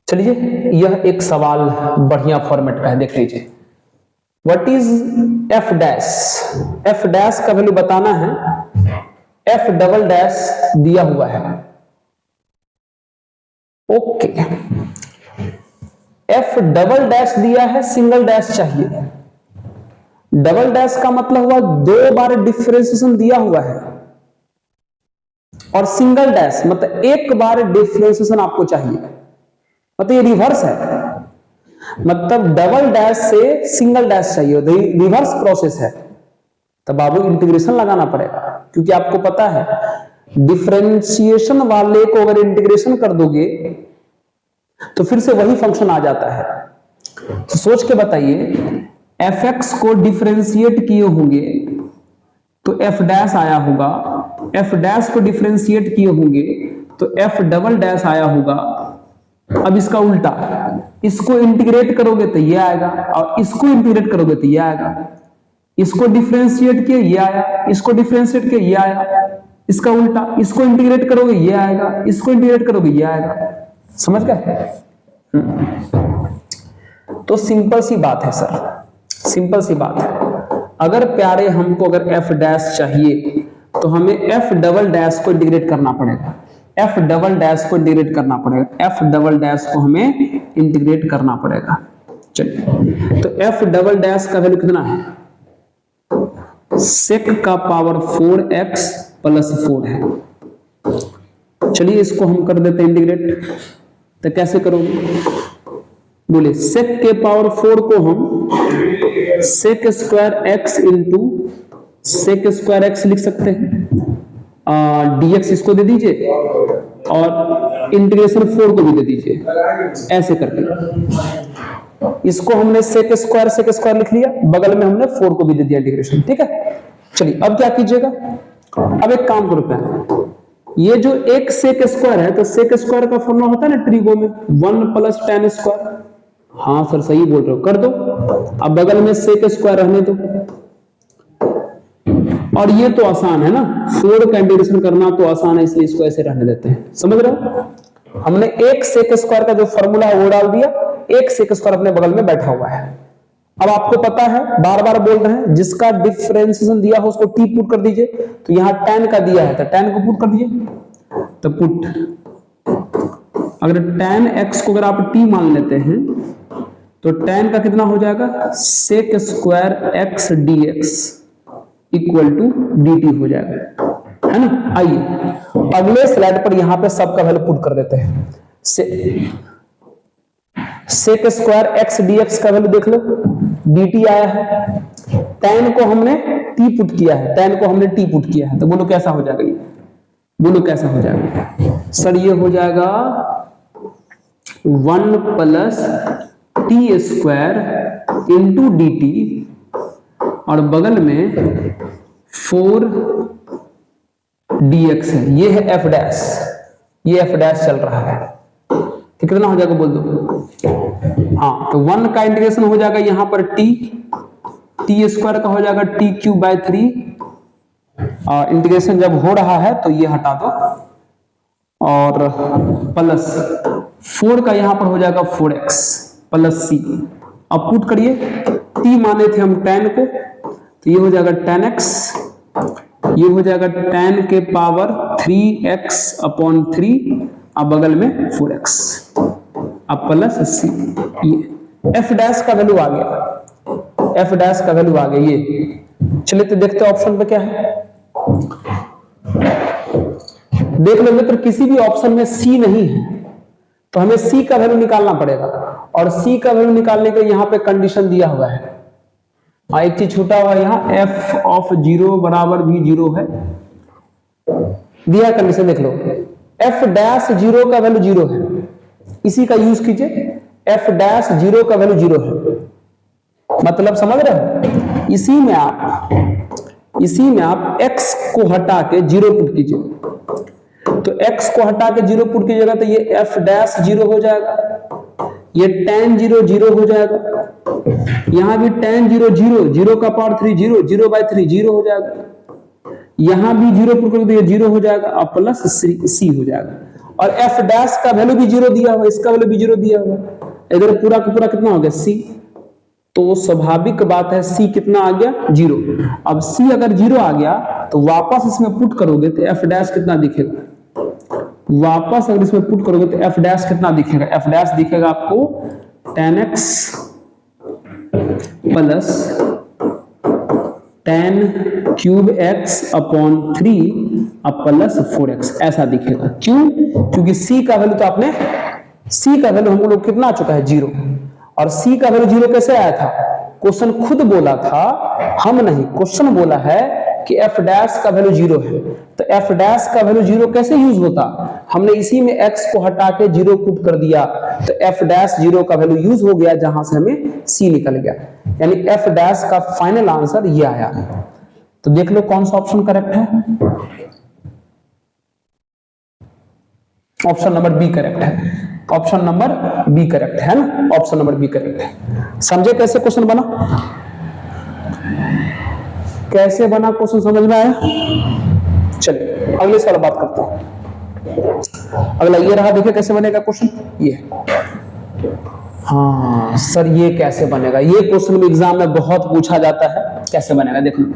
चलिए, यह एक सवाल बढ़िया फॉर्मेट का है, देख लीजिए। What is F dash, F dash का वैल्यू बताना है, एफ डबल डैश दिया हुआ है। ओके, एफ डबल डैश दिया है, सिंगल डैश चाहिए। डबल डैश का मतलब हुआ 2 बार डिफरेंशिएशन दिया हुआ है, और सिंगल डैश मतलब 1 बार डिफरेंशिएशन आपको चाहिए, मतलब ये रिवर्स है। मतलब डबल डैश से सिंगल डैश चाहिए, रिवर्स प्रोसेस है। तब बाबू इंटीग्रेशन लगाना पड़ेगा, क्योंकि आपको पता है डिफरेंशिएशन वाले को अगर इंटीग्रेशन कर दोगे तो फिर से वही फंक्शन आ जाता है। तो सोच के बताइए, एफ एक्स को डिफरेंशिएट किए होंगे तो एफ डैश आया होगा, एफ डैश को डिफरेंशिएट किए होंगे तो एफ डबल डैश आया होगा। अब इसका उल्टा, इसको इंटीग्रेट करोगे तो ये आएगा, और इसको इंटीग्रेट करोगे तो ये आएगा। इसको डिफरेंशिएट किया ये आया, इसको डिफरेंशिएट किया ये आया, इसका उल्टा, इसको इंटीग्रेट करोगे ये आएगा, इसको इंटीग्रेट करोगे ये आएगा। समझ गए? तो सिंपल सी बात है सर, सिंपल सी बात है। अगर प्यारे हमको अगर एफ डैश चाहिए तो हमें एफ डबल डैश को इंटीग्रेट करना पड़ेगा, एफ डबल डैश को इंटीग्रेट करना पड़ेगा, एफ डबल डैश को हमें इंटीग्रेट करना पड़ेगा। चलिए, तो एफ डबल डैश का वैल्यू कितना है, सेक का पावर 4x प्लस 4 है। चलिए इसको हम कर देते हैं इंटीग्रेट, तो कैसे करोगे, बोले सेक के पावर 4 को हम sec square x into sec square x लिख सकते हैं, dx इसको दे दीजिए और इंटीग्रेशन 4 को भी दे दीजिए, ऐसे करके। इसको हमने सेक स्क्वायर लिख लिया, बगल में हमने 4 को भी दे दिया इंटीग्रेशन। ठीक है, चलिए अब क्या कीजिएगा, अब एक काम करो, ये जो एक सेक स्क्वायर है तो सेक स्क्वायर का फॉर्मूला होता है ना ट्रिगो में 1 प्लस tan स्क्वायर। हाँ सर सही बोल रहे हो, कर दो। अब बगल में सेक स्क्वायर रहने दो, और ये तो आसान है ना, 4 का इंटीग्रेशन करना तो आसान है, इसलिए इसको ऐसे रहने देते हैं। समझ रहे हो, हमने एक सेक स्क्वायर का जो फॉर्मूला है वो डाल दिया, एक सेक स्क्वायर अपने बगल में बैठा हुआ है। अब आपको पता है, बार बार बोल रहे हैं, जिसका डिफरेंशिएशन दिया हो उसको टी पुट कर दीजिए। तो यहां tan का दिया है तो tan को पुट कर दीजिए। तो पुट, अगर tan x को अगर आप t मान लेते हैं तो tan का कितना हो जाएगा, sec square x dx equal to dt हो जाएगा, है ना। आइए अगले स्लाइड पर यहां पे सबका वैल्यू पुट कर देते हैं। सेक स्क्वायर x dx का वैल्यू देख लो, dt आया है, tan को हमने t पुट किया है, tan को हमने t पुट किया है, तो बोलो कैसा हो जाएगा ये, बोलो कैसा हो जाएगा सर, ये हो जाएगा 1 plus T square into D T, और बगल में 4 dx है, ये है f डैश, ये f डैश चल रहा है, तो कितना हो जाएगा बोल दो। हाँ, तो 1 का इंटीग्रेशन हो जाएगा यहां पर टी स्क्वायर का हो जाएगा टी क्यूब बाय 3, और इंटीग्रेशन जब हो रहा है तो ये हटा दो, और प्लस 4 का यहां पर हो जाएगा 4x प्लस c। अब पुट करिए, t माने थे हम tan को, तो ये हो जाएगा tan x, ये हो जाएगा tan के पावर 3x अपॉन 3, अब बगल में 4x, अब प्लस c। ये f डैश का वैल्यू आ गया, f डैश का वैल्यू आ गया ये। चलिए तो देखते हैं ऑप्शन पे क्या है। देख लो मित्र, किसी भी ऑप्शन में c नहीं है तो हमें c का वैल्यू निकालना पड़ेगा, और c का वैल्यू निकालने के लिए यहां पे कंडीशन दिया हुआ है। एक चीज छूटा हुआ है, यहां f ऑफ 0 बराबर भी 0 है, दिया कंडीशन देख लो, f डैश 0 का वैल्यू 0 है, इसी का यूज कीजिए, f डैश 0 का वैल्यू 0 है, मतलब समझ रहे हो, इसी में आप x को हटा के 0 पुट कीजिए, तो x को हटा के 0 पुट कीजिएगा तो ये f डैश 0 हो जाएगा, ये tan 0 0 हो जाएगा, यहां भी tan 0 0, 0 का पावर 3 0, 0 बाय 3 0 हो जाएगा, यहां भी 0 पुट कर दिया 0 हो जाएगा, और प्लस c हो जाएगा, और f डैश का वैल्यू भी 0 दिया हुआ, इसका वैल्यू भी 0 दिया हुआ, इधर पूरा का पूरा कितना हो गया c, तो स्वाभाविक बात है c कितना आ गया 0। अब c अगर 0 आ गया तो वापस इसमें पुट करोगे तो f डैश कितना दिखेगा, वापस अगर इसमें पुट करोगे तो f डैश कितना दिखेगा, f डैश दिखेगा आपको tan x plus tan cube x upon 3 अब प्लस 4x, ऐसा दिखेगा। क्यों? क्योंकि c का वैल्यू तो आपने, c का वैल्यू हम लोग कितना आ चुका है 0, और c का वैल्यू 0 कैसे आया था, क्वेश्चन खुद बोला था, हम नहीं, क्वेश्चन बोला है कि f डैश का वैल्यू 0 है, तो f डैश का वैल्यू 0 कैसे यूज होता, हमने इसी में x को हटा के 0 पुट कर दिया, तो f डैश 0 का वैल्यू यूज हो गया, जहां से हमें c निकल गया, यानी f डैश का फाइनल आंसर ये आया। तो देख लो कौन सा ऑप्शन करेक्ट है, ऑप्शन नंबर बी करेक्ट है, ऑप्शन नंबर बी करेक्ट है ना, ऑप्शन नंबर बी करेक्ट है। समझे कैसे क्वेश्चन बना, कैसे बना क्वेश्चन, समझ में आया। चलिए अगले सवाल बात करते हैं। अगला ये रहा, देखिए कैसे बनेगा क्वेश्चन, ये, हाँ सर ये कैसे बनेगा, ये क्वेश्चन में एग्जाम में बहुत पूछा जाता है, कैसे बनेगा देख लो।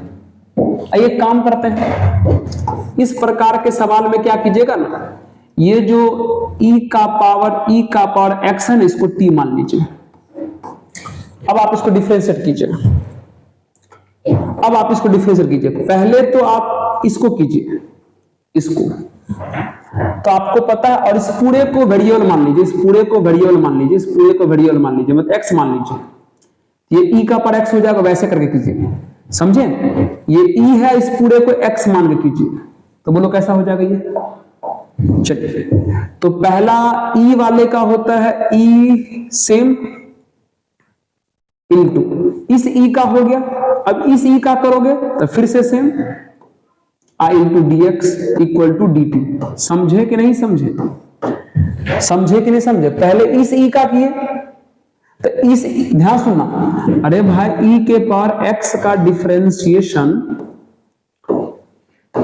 आइए काम करते हैं, इस प्रकार के सवाल में क्या कीजिएगा ना, ये जो e का पावर x है ना, इसको t मान लीजिए, अब आप इसको डिफरेंशिएट कीजिए, अब आप इसको डिफरेंशिएट कीजिए, पहले तो आप इसको कीजिए, इसको, तो आपको पता है, और इस पूरे को वेरिएबल मान लीजिए, इस पूरे को वेरिएबल मान लीजिए, इस पूरे को वेरिएबल मान लीजिए, मतलब x मान लीजिए, ये e का पावर x हो जाएगा, वैसे करके कीजिए, समझे, ये e है, इस पूरे को x मान के कीजिए, तो बोलो कैसा हो जाएगा ये। चलिए, तो पहला e वाले का होता है e सेम इनटू, इस e का हो गया, अब इस e का करोगे तो फिर से same i into dx equal to dt। समझे कि नहीं समझे, समझे कि नहीं समझे, पहले इस e का किए, तो इस, ध्यान सुनना, अरे भाई e के पावर x का डिफरेंशिएशन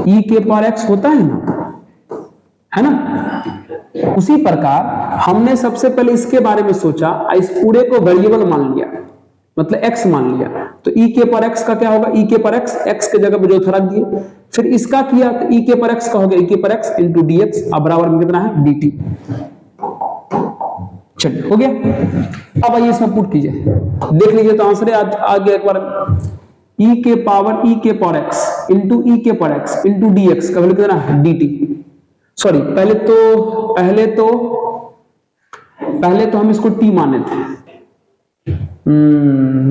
e के पावर x होता है ना, है ना। उसी प्रकार हमने सबसे पहले इसके बारे में सोचा, इस पूरे को वेरिएबल मान लिया, मतलब x मान लिया, तो e के पावर x का क्या होगा, e के पावर x के जगह पे जो था रख दिए। फिर इसका किया तो e के पावर x का हो गया e के पावर x इंटू dx, अब बराबर में कितना है dt। चलिए हो गया। अब आइए इसमें पुट कीजिए, देख लीजिए तो आंसर आ गया एक बार। e के पावर x इंटू e के पावर x इंटू dx का वैल्यू कितना है dt। सॉरी, पहले तो हम इसको t माने थे,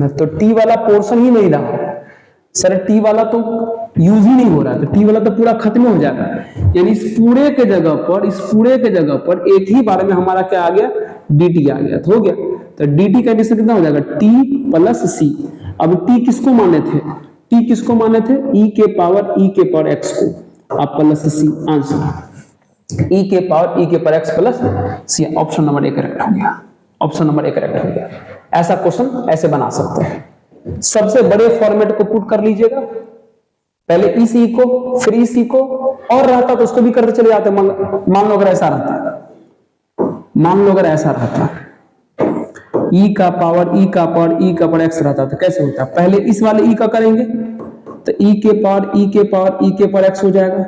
तो t वाला पोर्शन ही नहीं रहा सर, t वाला तो यूज ही नहीं हो रहा, तो t वाला तो पूरा खत्म हो जाएगा। यानी इस पूरे के जगह पर एक ही बार में हमारा क्या आ गया, dt आ गया, तो हो गया। तो dt का एडिशन कितना हो जाएगा, t प्लस c। अब t किसको माने थे, e के पावर x को, अब प्लस c आंसर, e के power x plus c। Option number 1 correct हो गया। ऐसा क्वेश्चन ऐसे बना सकते हैं। सबसे बड़े फॉर्मेट को पुट कर लीजिएगा, पहले इस ई को, फिर इस ई को, और रहता तो उसको भी करते चले जाते। मान लो अगर ऐसा रहता, ई का पावर एक्स रहता तो कैसे होता, पहले इस वाले ई का करेंगे तो ई के पावर एक्स हो जाएगा,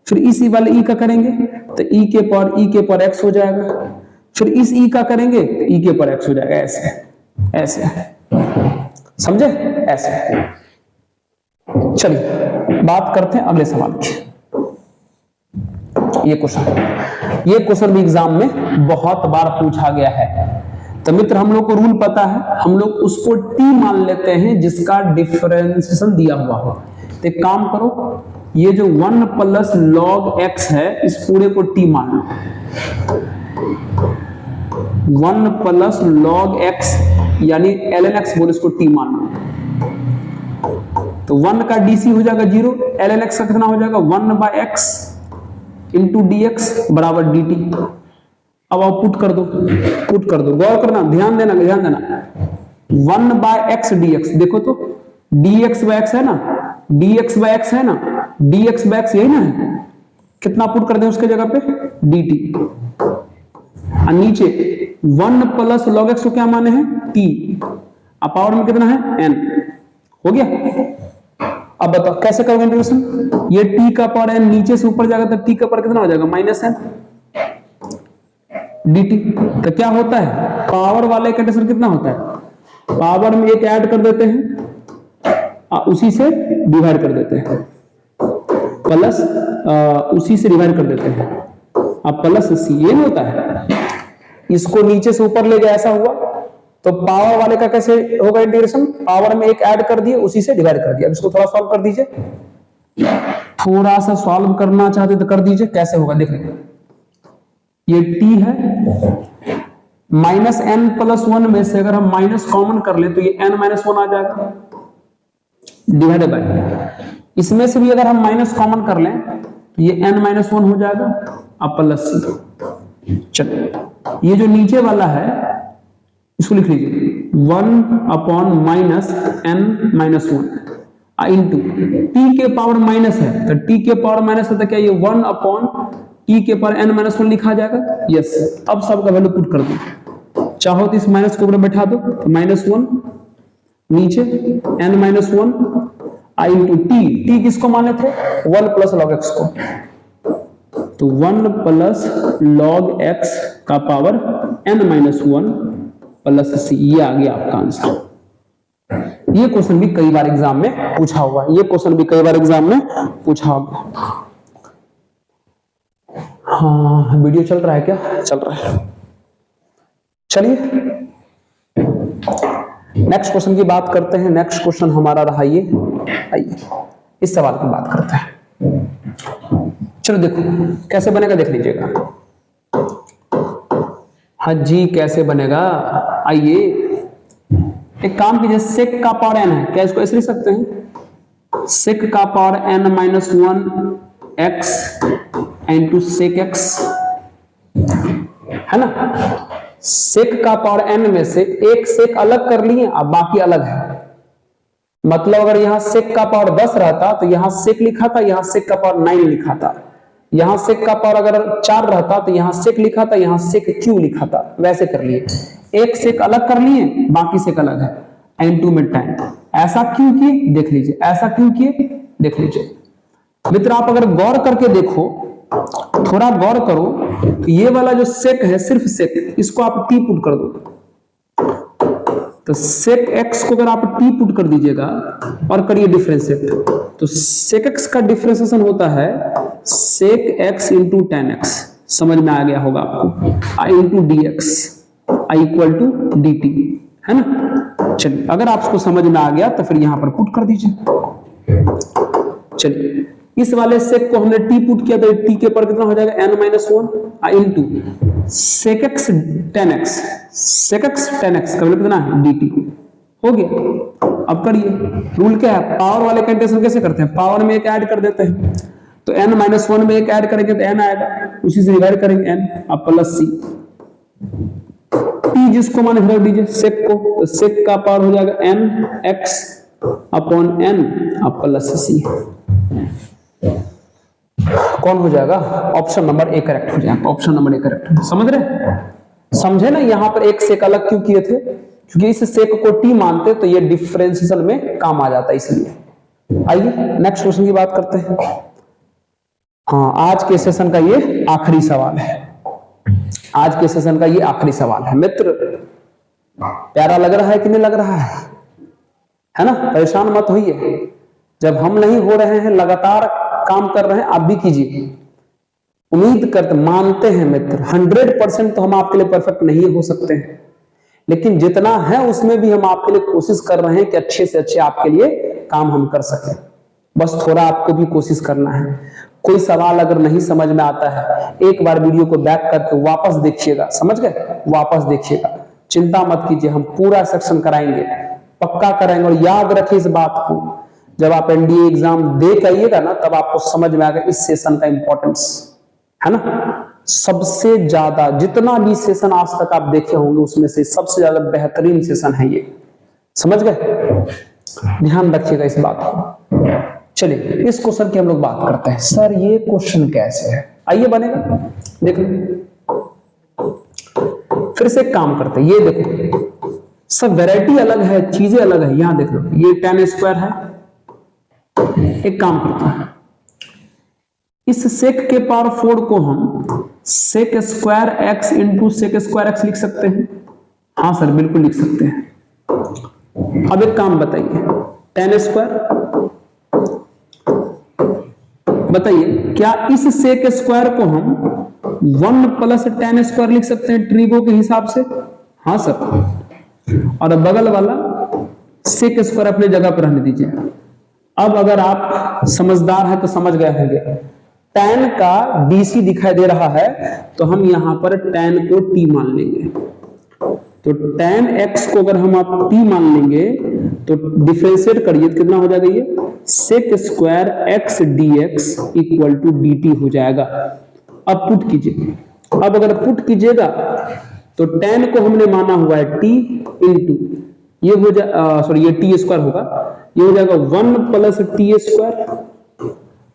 फिर इस ई वाले ई का करेंगे तो ई के पावर एक्स हो जाएगा, फिर इस ई का करेंगे तो ई के पावर एक्स हो जाएगा। ऐसे समझे, ऐसे। चलिए बात करते हैं अगले सवाल की। ये क्वेश्चन भी एग्जाम में बहुत बार पूछा गया है। तो मित्र हम लोग को रूल पता है, हम लोग उसको t मान लेते हैं जिसका डिफरेंशिएशन दिया हुआ हो। तो एक काम करो, ये जो 1 प्लस लॉग x है इस पूरे को t मान लो, 1 प्लस लॉग x यानी ln x बोल, इसको t मान लो। तो 1 का dc हो जाएगा 0, ln x का कितना हो जाएगा 1/x इंटू dx बराबर dt। अब आप पुट कर दो, गौर करना, ध्यान देना 1/x dx, देखो तो dx/x है ना, dx/x यही ना है, कितना पुट कर दें उसके जगह पे dt, और नीचे 1 प्लस लॉग x को क्या माने हैं t, अब पावर में कितना है n, हो गया। अब बताओ कैसे करोगे इंटीग्रेशन, ये t का पावर n नीचे से ऊपर जाएगा तो t का पावर कितना हो जाएगा -n dt। तो क्या होता है, पावर वाले का इंटीग्रेशन कितना होता है, पावर में एक ऐड कर देते हैं उसी से डिवाइड कर देते हैं, प्लस उसी से डिवाइड कर देते हैं, अब प्लस c, ये होता है। इसको नीचे से ऊपर ले गया, ऐसा हुआ, तो पावर वाले का कैसे होगा इंटीग्रेशन, पावर में एक ऐड कर दिए उसी से डिवाइड कर दिया। अब इसको थोड़ा सॉल्व कर दीजिए, थोड़ा सा सॉल्व करना चाहते तो कर दीजिए, कैसे होगा देख लीजिए। ये t है, -n+1 में से अगर हम माइनस कॉमन कर ले तो ये n-1 आ जाएगा, डिवाइडेड बाय, इसमें से भी अगर हम माइनस कॉमन कर लें तो ये n-1 हो जाएगा, अब प्लस c। चलिए ये जो नीचे वाला है इसको लिख लीजिए 1/-n-1 इंटू t के पावर माइनस है, तो t के पावर माइनस है तो क्या ये 1/t के पावर n-1 लिखा जाएगा, यस। अब सबका वैल्यू पुट कर दो, चाहो तो इस माइनस को ऊपर बैठा दो, तो -1 नीचे n-1 इंटू t किसको माने थे 1 प्लस लॉग x को, तो 1 प्लस लॉग x का पावर n-1 प्लस c, ये आ गया आपका आंसर। ये क्वेश्चन भी कई बार एग्जाम में पूछा हुआ है, हाँ वीडियो चल रहा है क्या, चल रहा है। चलिए नेक्स्ट क्वेश्चन की बात करते हैं। नेक्स्ट क्वेश्चन हमारा रहा ये, आइए इस सवाल की बात करते हैं। चलो देखो कैसे बनेगा, देख लीजिएगा। हाँ जी कैसे बनेगा, आइए एक काम कीजिए, सेक का पावर n है, क्या इसको ऐसे लिख सकते हैं, सेक का power n-1 x into sec x, है ना। सेक का पावर n में से एक सेक अलग कर लिए, अब बाकी अलग है, मतलब अगर यहाँ sec का पावर 10 रहता तो यहाँ sec लिखा था, यहाँ sec का पावर 9 लिखा था। यहाँ sec का पावर अगर 4 रहता तो यहाँ sec लिखा था, यहाँ sec क्यों लिखा था। वैसे कर लिए, एक sec अलग कर लिए, बाकी sec अलग है, n2 में tan। ऐसा क्यों किए देख लीजिए, ऐसा क्यों किए देख लीजिए। मित्र आप अगर गौर करके देखो, थोड़ा गौर करो, तो ये वाला जो sec है, सिर्फ sec, इसको आप t पुट कर दो, तो sec x को अगर आप t पुट कर दीजिएगा और करिए डिफरेंशिएट, तो sec x का डिफरेंशिएशन होता है sec x into tan x। समझ में आ गया होगा आपको, i into dx i equal to dt, है ना। चलिए अगर आपको समझ में आ गया तो फिर यहां पर पुट कर दीजिए। चलिए इस वाले sec को हमने t पुट किया तो t के पर कितना हो जाएगा n-1 into sec x tan x, sec x tan x का मतलब कितना है dt। हो गया। अब करिए, रूल क्या है, पावर वाले कंडीशन कैसे करते हैं, पावर में एक ऐड कर देते हैं, तो n-1 में एक ऐड करेंगे तो n आएगा, उसी से डिवाइड करेंगे n, अब प्लस c, t जिसको मान रख दीजिए sec को, तो sec का पावर हो जाएगा n x अपॉन n, अब प्लस c। कौन हो जाएगा, ऑप्शन नंबर ए करेक्ट हो जाएगा, ऑप्शन नंबर ए करेक्ट। समझ रहे, समझे ना। यहां पर एक सेक अलग क्यों किए थे, क्योंकि इस सेक को टी मानते तो ये डिफरेंशिएशन में काम आ जाता, इसलिए। आइए नेक्स्ट क्वेश्चन की बात करते हैं। हाँ, आज के सेशन का ये आखिरी सवाल है, आज के सेशन का ये आखिरी सवाल है। मित्र प्यारा लग रहा है कि नहीं लग रहा है ना। परेशान मत होइए, जब हम नहीं हो रहे हैं, लगातार काम कर रहे हैं, आप भी कीजिए। उम्मीद करते, मानते हैं मित्र 100% तो हम आपके लिए परफेक्ट नहीं हो सकते हैं, लेकिन जितना है उसमें भी हम आपके लिए कोशिश कर रहे हैं कि अच्छे से अच्छे आपके लिए काम हम कर सकें। बस थोड़ा आपको भी कोशिश करना है। कोई सवाल अगर नहीं समझ में आता है, एक बार वीडियो को बैक करके वापस देखिएगा, समझ गए, वापस देखिएगा, चिंता मत कीजिए, हम पूरा सेक्शन कराएंगे, पक्का कराएंगे। और याद रखिए इस बात को, जब आप एनडीए एग्जाम दे के आइएगा ना, तब आपको समझ में आएगा इस सेशन का इंपॉर्टेंस, है ना। सबसे ज्यादा जितना भी सेशन आज तक आप देखे होंगे उसमें से सबसे ज्यादा बेहतरीन सेशन है ये, समझ गए। ध्यान रखिएगा इस बात को। चलिए इस क्वेश्चन की हम लोग बात करते हैं। सर ये क्वेश्चन कैसे है, आइए बनेगा, देख लो। फिर से एक काम करते हैं, ये देखो सब वैरायटी अलग है, चीजें अलग है। यहां देख लो, ये tan स्क्वायर है। एक काम करते हैं, इस sec के पावर 4 को हम sec square x into sec square x लिख सकते हैं। हाँ सर बिल्कुल लिख सकते हैं। अब एक काम बताइए, tan स्क्वायर, बताइए क्या इस sec स्क्वायर को हम 1 प्लस tan स्क्वायर लिख सकते हैं ट्रिगो के हिसाब से। हाँ सर, और बगल वाला sec स्क्वायर अपनी जगह पर रहने दीजिए। अब अगर आप समझदार हैं तो समझ गए होंगे, tan का DC दिखाई दे रहा है तो हम यहां पर tan को t मान लेंगे। तो tan x को अगर हम आप t मान लेंगे तो डिफरेंशिएट करिए तो कितना हो जाएगा, ये sec square x dx equal to dt हो जाएगा। अब पुट कीजिए, अब अगर पुट कीजिएगा तो tan को हमने माना हुआ है t इंटू ये हो जाए, सॉरी ये t स्क्वायर होगा, ये हो जाएगा 1 प्लस टी स्क्वायर,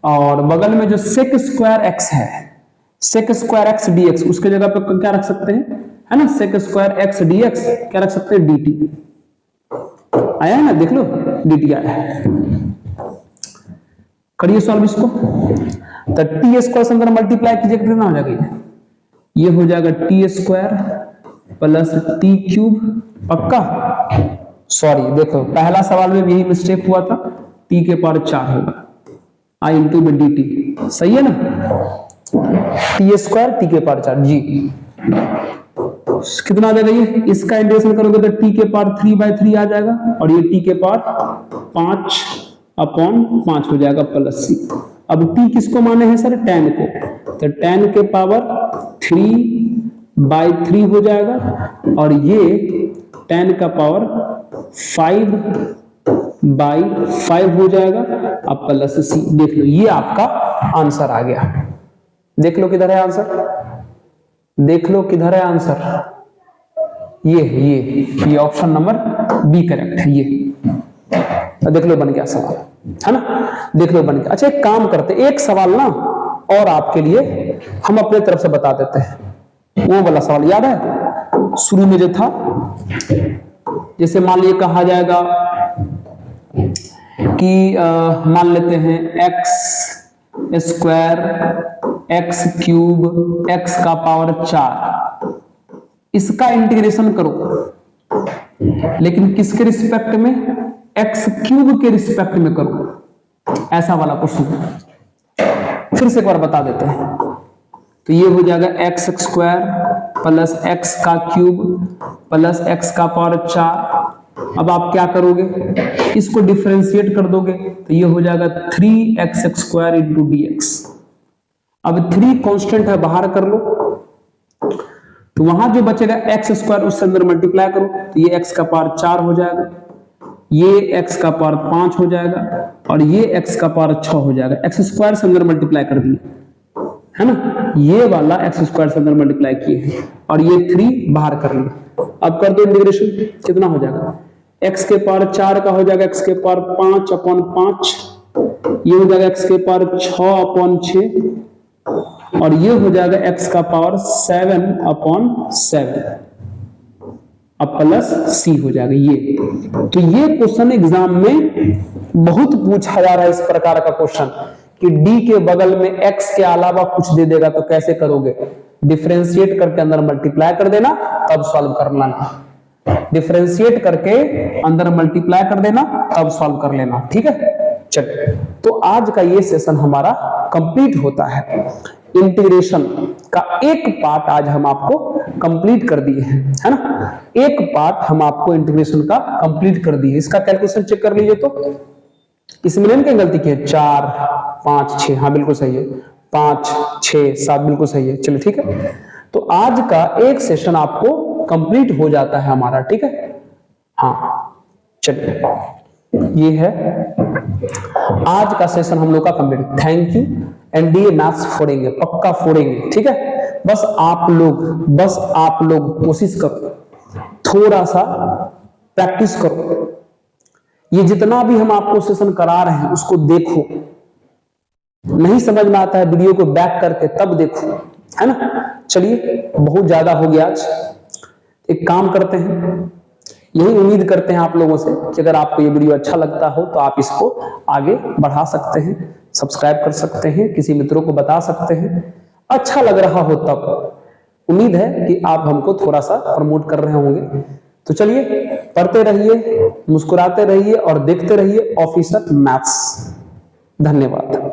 और बगल में जो sec स्क्वायर x है, sec स्क्वायर x dx, उसके जगह पे क्या रख सकते हैं, है ना, sec स्क्वायर x dx क्या रख सकते हैं, dt आया है ना, देख लो dt आया है। करिए सॉल्व इसको, तो टी स्क्वायर से अंदर मल्टीप्लाई कीजिए कितना हो जाएगा, ये हो जाएगा T square plus T cube. पक्का, सॉरी देखो पहला सवाल में भी यही मिस्टेक हुआ था, t के पावर 4 होगा, i इंटू में dt, सही है ना, टी स्क्वायर टी के पावर 4 जी। कितना आ जाएगा, ये इसका इंटीग्रेशन करोगे तो t के पावर 3/3 आ जाएगा, और ये t के पावर 5/5 हो जाएगा प्लस c। अब t किसको माने हैं सर, tan को, तो tan के पावर 3/3 हो जाएगा, और ये tan का पावर 5/5 हो जाएगा, अब प्लस c। देख लो ये आपका आंसर आ गया। देख लो किधर है आंसर, देख लो किधर है आंसर, ये ऑप्शन नंबर बी करेक्ट है। ये देख लो बन गया सवाल, है ना, देख लो बन गया। अच्छा एक काम करते, एक सवाल ना और आपके लिए हम अपने तरफ से बता देते हैं। वो वाला सवाल याद है शुरू में जो था, जैसे मान लीजिए कहा जाएगा कि मान लेते हैं x square x cube x का पावर 4, इसका इंटीग्रेशन करो, लेकिन किसके रिस्पेक्ट में, एक्स क्यूब के रिस्पेक्ट में करो, ऐसा वाला क्वेश्चन। फिर से एक बार बता देते हैं, तो ये हो जाएगा एक्स स्क्वायर प्लस एक्स का क्यूब प्लस एक्स का पावर 4। अब आप क्या करोगे, इसको डिफरेंशिएट कर दोगे, तो ये हो जाएगा 3x square into D x. अब 3 कांस्टेंट है, बाहर कर लो, तो वहां जो बचेगा एक्स स्क्वायर उससे अंदर मल्टीप्लाई करो, तो ये एक्स का पावर 4 हो जाएगा, ये एक्स का पावर 5 हो जाएगा और ये एक्स का पावर 6 हो जाएगा। एक्स स्क्वायर से अंदर मल्टीप्लाई कर दिए, है ना, ये वाला एक्स स्क्वायर से अंदर मल्टीप्लाई किए हैं और ये 3 बाहर कर लिया। अब कर दो इंटीग्रेशन, कितना हो जाएगा, एक्स के पावर 4 का हो जाएगा एक्स के पावर 5 अपॉन 5, ये हो जाएगा एक्स के पावर 6 अपॉन 6 और ये हो जाएगा एक्स का पावर 7 अपॉन 7, अब प्लस सी हो जाएगा ये। तो ये क्वेश्चन एग्जाम में बहुत पूछा जा रहा है, इस प्रकार का क्वेश्चन कि डी के बगल में एक्स के अलावा कुछ दे देगा तो कैसे करोगे, डिफरेंशिएट करके अंदर मल्टीप्लाई कर देना तब सॉल्व कर लेना, डिफरेंशिएट करके अंदर मल्टीप्लाई कर देना तब सॉल्व कर लेना, ठीक है। चलिए, तो आज का ये सेशन हमारा कंप्लीट होता है। इंटीग्रेशन का एक पार्ट आज हम आपको कंप्लीट कर दिए हैं, है ना, एक पार्ट हम आपको इंटीग्रेशन का कंप्लीट कर दिए। इसका कैलकुलेशन चेक कर लीजिए, तो इसमें क्या गलती की है, 4 5 6, हाँ बिल्कुल सही है, 5 6 7 बिल्कुल सही है। चलिए ठीक है, तो आज का एक सेशन आपको कंप्लीट हो जाता है हमारा, ठीक है। हाँ चलिए, ये है आज का सेशन हम लोग का complete. Thank you. NDA maths फोड़ेंगे, पक्का फोड़ेंगे, ठीक है। बस आप लोग कोशिश करो, थोड़ा सा प्रैक्टिस करो, ये जितना भी हम आपको सेशन करा रहे हैं उसको देखो, नहीं समझ में आता है वीडियो को बैक करके तब देखो, है ना। चलिए, बहुत ज्यादा हो गया आज, एक काम करते हैं, यही उम्मीद करते हैं आप लोगों से कि अगर आपको ये वीडियो अच्छा लगता हो तो आप इसको आगे बढ़ा सकते हैं, सब्सक्राइब कर सकते हैं, किसी मित्रों को बता सकते हैं, अच्छा लग रहा हो तब। उम्मीद है कि आप हमको थोड़ा सा प्रमोट कर रहे होंगे। तो चलिए, पढ़ते रहिए, मुस्कुराते रहिए और देखते रहिए ऑफिसर मैथ्स। धन्यवाद।